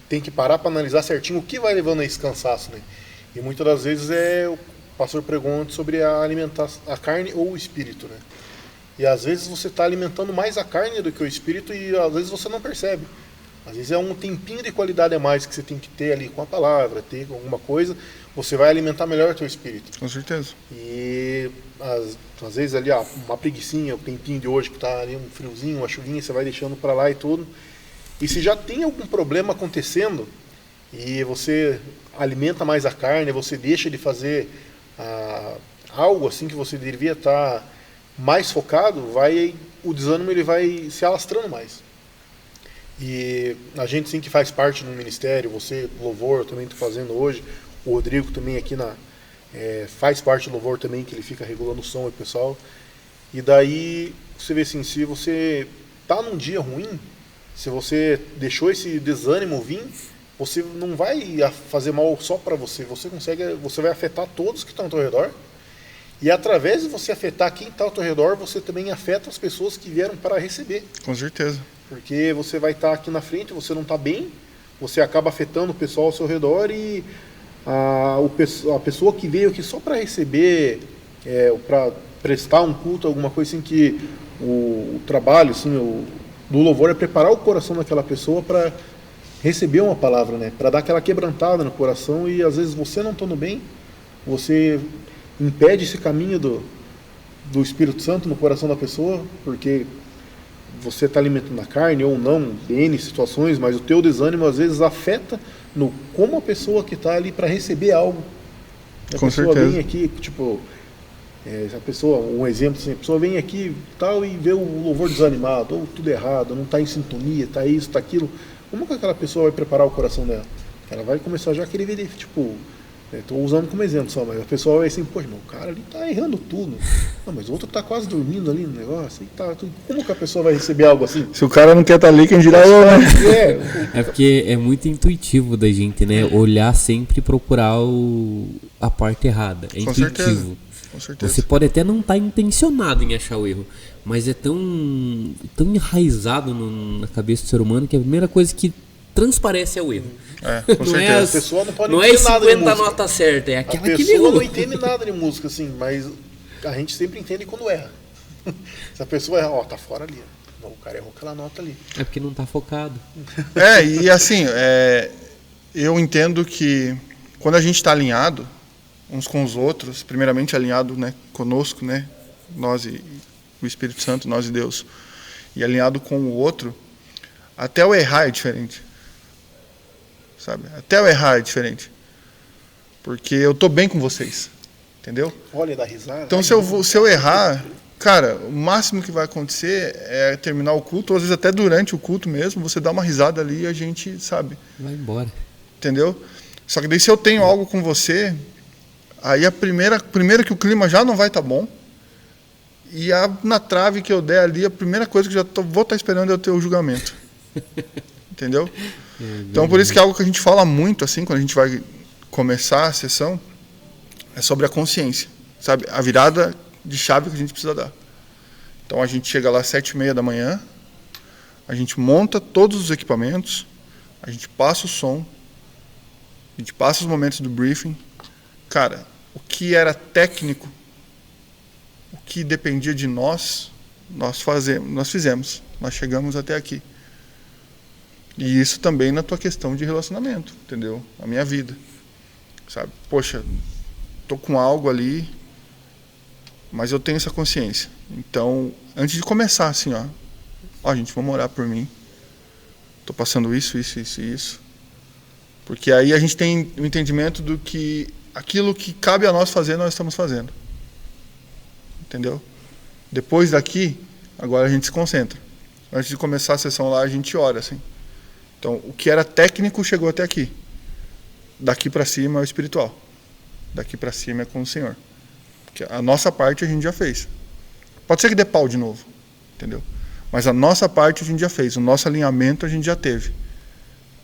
tem que parar para analisar certinho o que vai levando a esse cansaço, né? E muitas das vezes o pastor pregou sobre alimentar a carne ou o espírito, né? E às vezes você está alimentando mais a carne do que o espírito e às vezes você não percebe. Às vezes é um tempinho de qualidade a mais que você tem que ter ali com a palavra, ter com alguma coisa, você vai alimentar melhor o teu espírito. Com certeza. E às vezes ali, uma preguicinha, o tempinho de hoje que está ali um friozinho, uma chuvinha, você vai deixando para lá e tudo. E se já tem algum problema acontecendo e você alimenta mais a carne, você deixa de fazer algo assim que você devia estar mais focado, o desânimo ele vai se alastrando mais. E a gente sim que faz parte do ministério, você, louvor, eu também estou fazendo hoje, o Rodrigo também aqui faz parte do louvor também, que ele fica regulando o som e o pessoal. E daí você vê assim, se você tá num dia ruim, se você deixou esse desânimo vir, você não vai fazer mal só para você, você vai afetar todos que estão ao teu redor. E através de você afetar quem está ao teu redor, você também afeta as pessoas que vieram para receber. Com certeza. Porque você vai estar aqui na frente, você não está bem, você acaba afetando o pessoal ao seu redor e a pessoa que veio aqui só para receber, para prestar um culto, alguma coisa assim, que o trabalho assim, do louvor é preparar o coração daquela pessoa para receber uma palavra, né? Para dar aquela quebrantada no coração e às vezes você não estando bem, você impede esse caminho do Espírito Santo no coração da pessoa, porque você está alimentando a carne ou não, N situações, mas o teu desânimo às vezes afeta no como a pessoa que está ali para receber algo. A Com pessoa certeza. vem aqui, tipo, a pessoa, um exemplo assim, a pessoa vem aqui tal e vê o louvor desanimado, ou tudo errado, não está em sintonia, está isso, está aquilo. Como que aquela pessoa vai preparar o coração dela? Ela vai começar já a querer ver, tipo, estou usando como exemplo só, mas a pessoa vai assim, poxa, meu, o cara ali tá errando tudo. Não, mas o outro tá quase dormindo ali no negócio. E tá, como que a pessoa vai receber algo assim? Se o cara não quer estar ali, quem dirá eu, né? É porque é muito intuitivo da gente, né? Olhar sempre e procurar a parte errada. É Com intuitivo. certeza. Com certeza. Você pode até não estar intencionado em achar o erro, mas é tão enraizado na cabeça do ser humano que a primeira coisa que transparece é o erro. Com Não é certeza. A pessoa não pode Não é entender nada de 50 música. notas certas, é A aquela que pessoa errou. não entende nada de música, assim, mas a gente sempre entende quando erra. Se a pessoa erra, tá fora ali. Não, o cara errou aquela nota ali. É porque não tá focado. E assim, eu entendo que quando a gente está alinhado uns com os outros, primeiramente alinhado, né, conosco, né, nós e o Espírito Santo, nós e Deus, e alinhado com o outro, até o errar é diferente. Sabe? Até o errar é diferente. Porque eu tô bem com vocês. Entendeu? Olha, dá risada. Então, se eu errar, cara, o máximo que vai acontecer é terminar o culto, ou às vezes até durante o culto mesmo, você dá uma risada ali e a gente, sabe? Vai embora. Entendeu? Só que daí se eu tenho algo com você, aí primeiro que o clima já não vai estar bom, e na trave que eu der ali, a primeira coisa que eu já vou estar esperando é o teu julgamento. Entendeu? Então, por isso que é algo que a gente fala muito, assim, quando a gente vai começar a sessão, é sobre a consciência. sabe? A virada de chave que a gente precisa dar. Então a gente chega lá às 7h30 da manhã, a gente monta todos os equipamentos, a gente passa o som, a gente passa os momentos do briefing. Cara, o que era técnico, o que dependia de nós fizemos. Nós chegamos até aqui. E isso também na tua questão de relacionamento, entendeu? A minha vida, sabe? Poxa, tô com algo ali, mas eu tenho essa consciência. Então, antes de começar assim, ó, gente, vamos orar por mim. Tô passando isso. Porque aí a gente tem o entendimento do que aquilo que cabe a nós fazer, nós estamos fazendo. Entendeu? Depois daqui, agora a gente se concentra. Antes de começar a sessão lá, a gente ora, assim. Então, o que era técnico chegou até aqui. Daqui para cima é o espiritual. Daqui para cima é com o Senhor. Porque a nossa parte a gente já fez. Pode ser que dê pau de novo, entendeu? Mas a nossa parte a gente já fez. O nosso alinhamento a gente já teve.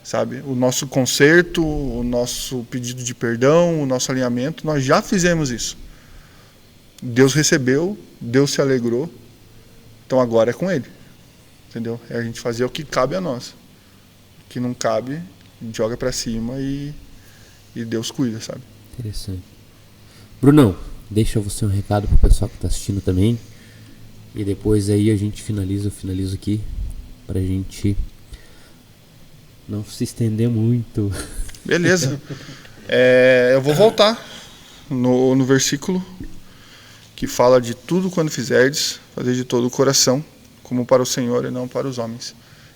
Sabe? O nosso conserto, o nosso pedido de perdão, o nosso alinhamento, nós já fizemos isso. Deus recebeu, Deus se alegrou, então agora é com Ele. Entendeu? É a gente fazer o que cabe a nós. O que não cabe, a gente joga pra cima e Deus cuida, sabe? Interessante. Brunão, deixa você um recado pro pessoal que tá assistindo também. E depois aí a gente eu finalizo aqui, pra gente não se estender muito. Beleza. Eu vou voltar no versículo que fala de tudo quando fizerdes, fazer de todo o coração, como para o Senhor e não para os homens.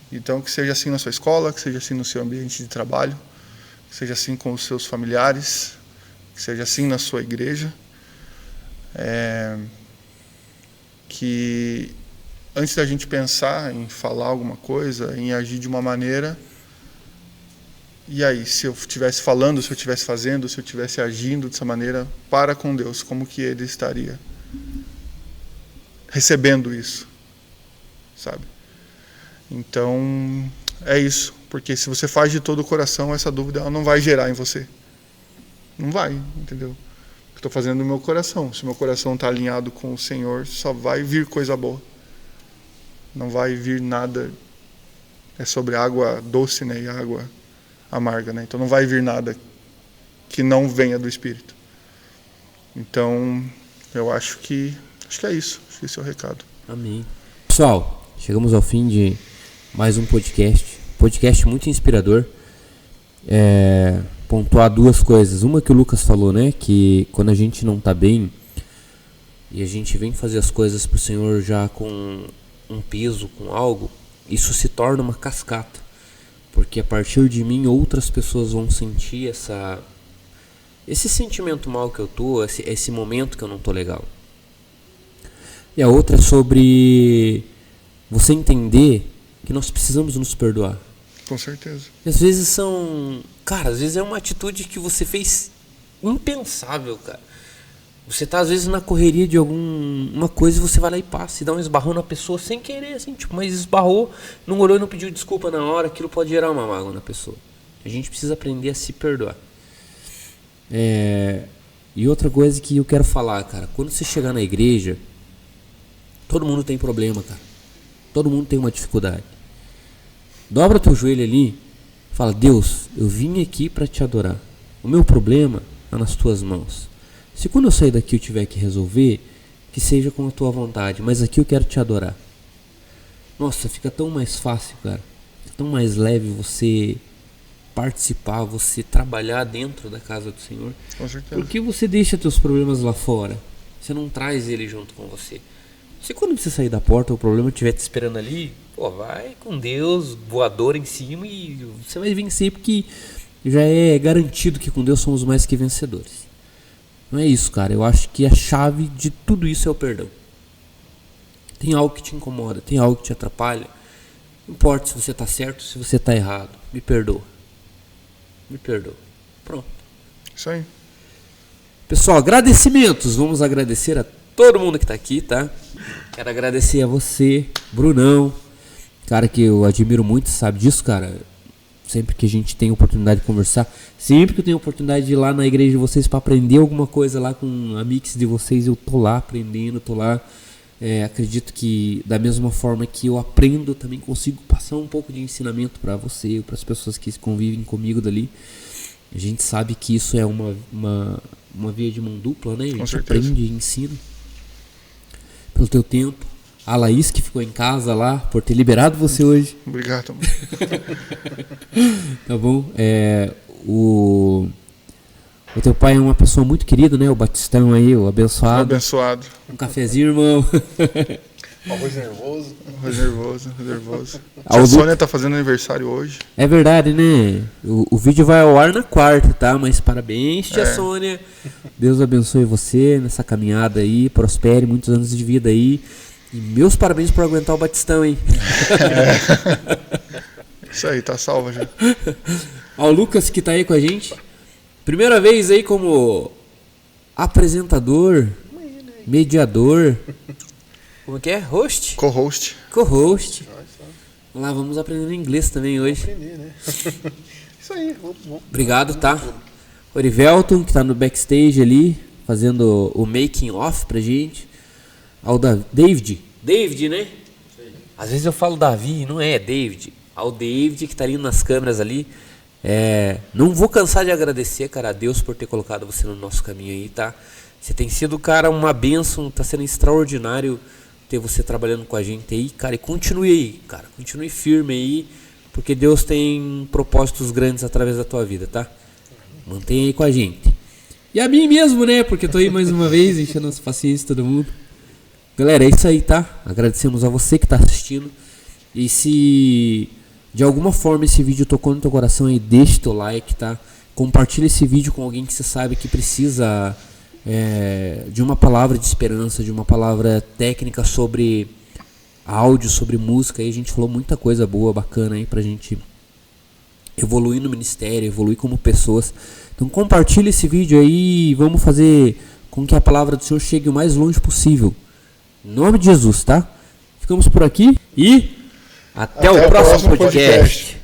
Então, que seja assim na sua escola, que seja assim no seu ambiente de trabalho, que seja assim com os seus familiares, que seja assim na sua igreja. Que antes da gente pensar em falar alguma coisa, em agir de uma maneira, e aí, se eu estivesse falando, se eu estivesse fazendo, se eu estivesse agindo dessa maneira para com Deus, como que Ele estaria recebendo isso, sabe? Então, é isso. Porque se você faz de todo o coração, essa dúvida ela não vai gerar em você. Não vai, entendeu? Eu estou fazendo no meu coração. Se o meu coração está alinhado com o Senhor, só vai vir coisa boa. Não vai vir nada. É sobre água doce, né? E água amarga, né? Então não vai vir nada que não venha do Espírito. Então, eu acho que é isso. Acho que esse é o recado. Amém. Pessoal, chegamos ao fim de mais um podcast. Podcast muito inspirador. Pontuar duas coisas. Uma que o Lucas falou, né? Que quando a gente não tá bem e a gente vem fazer as coisas pro Senhor já com um peso, com algo, isso se torna uma cascata. Porque a partir de mim outras pessoas vão sentir esse sentimento mal que eu tô, esse momento que eu não tô legal. E a outra é sobre você entender que nós precisamos nos perdoar. Com certeza. E às vezes às vezes é uma atitude que você fez impensável, cara. Você tá às vezes na correria de alguma coisa e você vai lá e passa e dá um esbarrão na pessoa sem querer, assim, tipo, mas esbarrou, não olhou e não pediu desculpa na hora, aquilo pode gerar uma mágoa na pessoa. A gente precisa aprender a se perdoar. E outra coisa que eu quero falar, cara, quando você chegar na igreja, todo mundo tem problema, cara. Todo mundo tem uma dificuldade. Dobra teu joelho ali, fala: Deus, eu vim aqui para te adorar. O meu problema está nas tuas mãos. Se quando eu sair daqui eu tiver que resolver, que seja com a tua vontade, mas aqui eu quero te adorar. Nossa, fica tão mais fácil, cara. Fica tão mais leve você participar, você trabalhar dentro da casa do Senhor. Com certeza. Porque você deixa teus problemas lá fora. Você não traz ele junto com você. Se quando você sair da porta o problema estiver te esperando ali, vai com Deus, voador em cima, e você vai vencer, porque já é garantido que com Deus somos mais que vencedores. Não é isso, cara. Eu acho que a chave de tudo isso é o perdão. Tem algo que te incomoda, tem algo que te atrapalha. Não importa se você está certo, se você está errado. Me perdoa. Me perdoa. Pronto. Isso aí. Pessoal, agradecimentos. Vamos agradecer a todo mundo que está aqui, tá? Quero agradecer a você, Brunão. Cara que eu admiro muito, sabe disso, cara? sempre que a gente tem oportunidade de conversar, sempre que eu tenho oportunidade de ir lá na igreja de vocês para aprender alguma coisa lá com a mix de vocês, eu tô lá aprendendo, tô lá. Acredito que da mesma forma que eu aprendo, também consigo passar um pouco de ensinamento para você, para as pessoas que convivem comigo dali. A gente sabe que isso é uma via de mão dupla, né? A gente aprende e ensina. Pelo teu tempo. A Laís, que ficou em casa lá, por ter liberado você hoje. Obrigado. Tá bom? O teu pai é uma pessoa muito querida, né? O Batistão aí, o abençoado. Abençoado. Um cafezinho, irmão. Arroz nervoso. Nervoso. A Sônia tá fazendo aniversário hoje. É verdade, né? O vídeo vai ao ar na quarta, tá? Mas parabéns, tia Sônia. Deus abençoe você nessa caminhada aí. Prospere, muitos anos de vida aí. E meus parabéns por aguentar o Batistão, hein? Isso aí, tá salvo já. Ó, o Lucas que tá aí com a gente. Primeira vez aí como apresentador, mediador. Como que é? Host? Co-host. Co-host. Vamos lá, vamos aprender inglês também hoje. Vamos aprender, né? Isso aí. Vamos. Obrigado, tá? Orivelton, que tá no backstage ali, fazendo o making off pra gente. Ao David, né? Às vezes eu falo Davi, não é David. Ao David, que tá ali nas câmeras ali. Não vou cansar de agradecer, cara, a Deus por ter colocado você no nosso caminho aí, tá? Você tem sido, cara, uma bênção, tá sendo extraordinário ter você trabalhando com a gente aí, cara, e continue aí, cara, continue firme aí, porque Deus tem propósitos grandes através da tua vida, tá? Mantenha aí com a gente. E a mim mesmo, né, porque eu tô aí mais uma vez, enchendo as paciências de todo mundo. Galera, é isso aí, tá? Agradecemos a você que tá assistindo, e se de alguma forma esse vídeo tocou no teu coração aí, deixa teu like, tá? Compartilha esse vídeo com alguém que você sabe que precisa de uma palavra de esperança, de uma palavra técnica sobre áudio, sobre música. Aí a gente falou muita coisa boa, bacana aí pra gente evoluir no ministério, evoluir como pessoas. Então compartilha esse vídeo aí e vamos fazer com que a palavra do Senhor chegue o mais longe possível. Em nome de Jesus, tá? Ficamos por aqui e até o próximo podcast.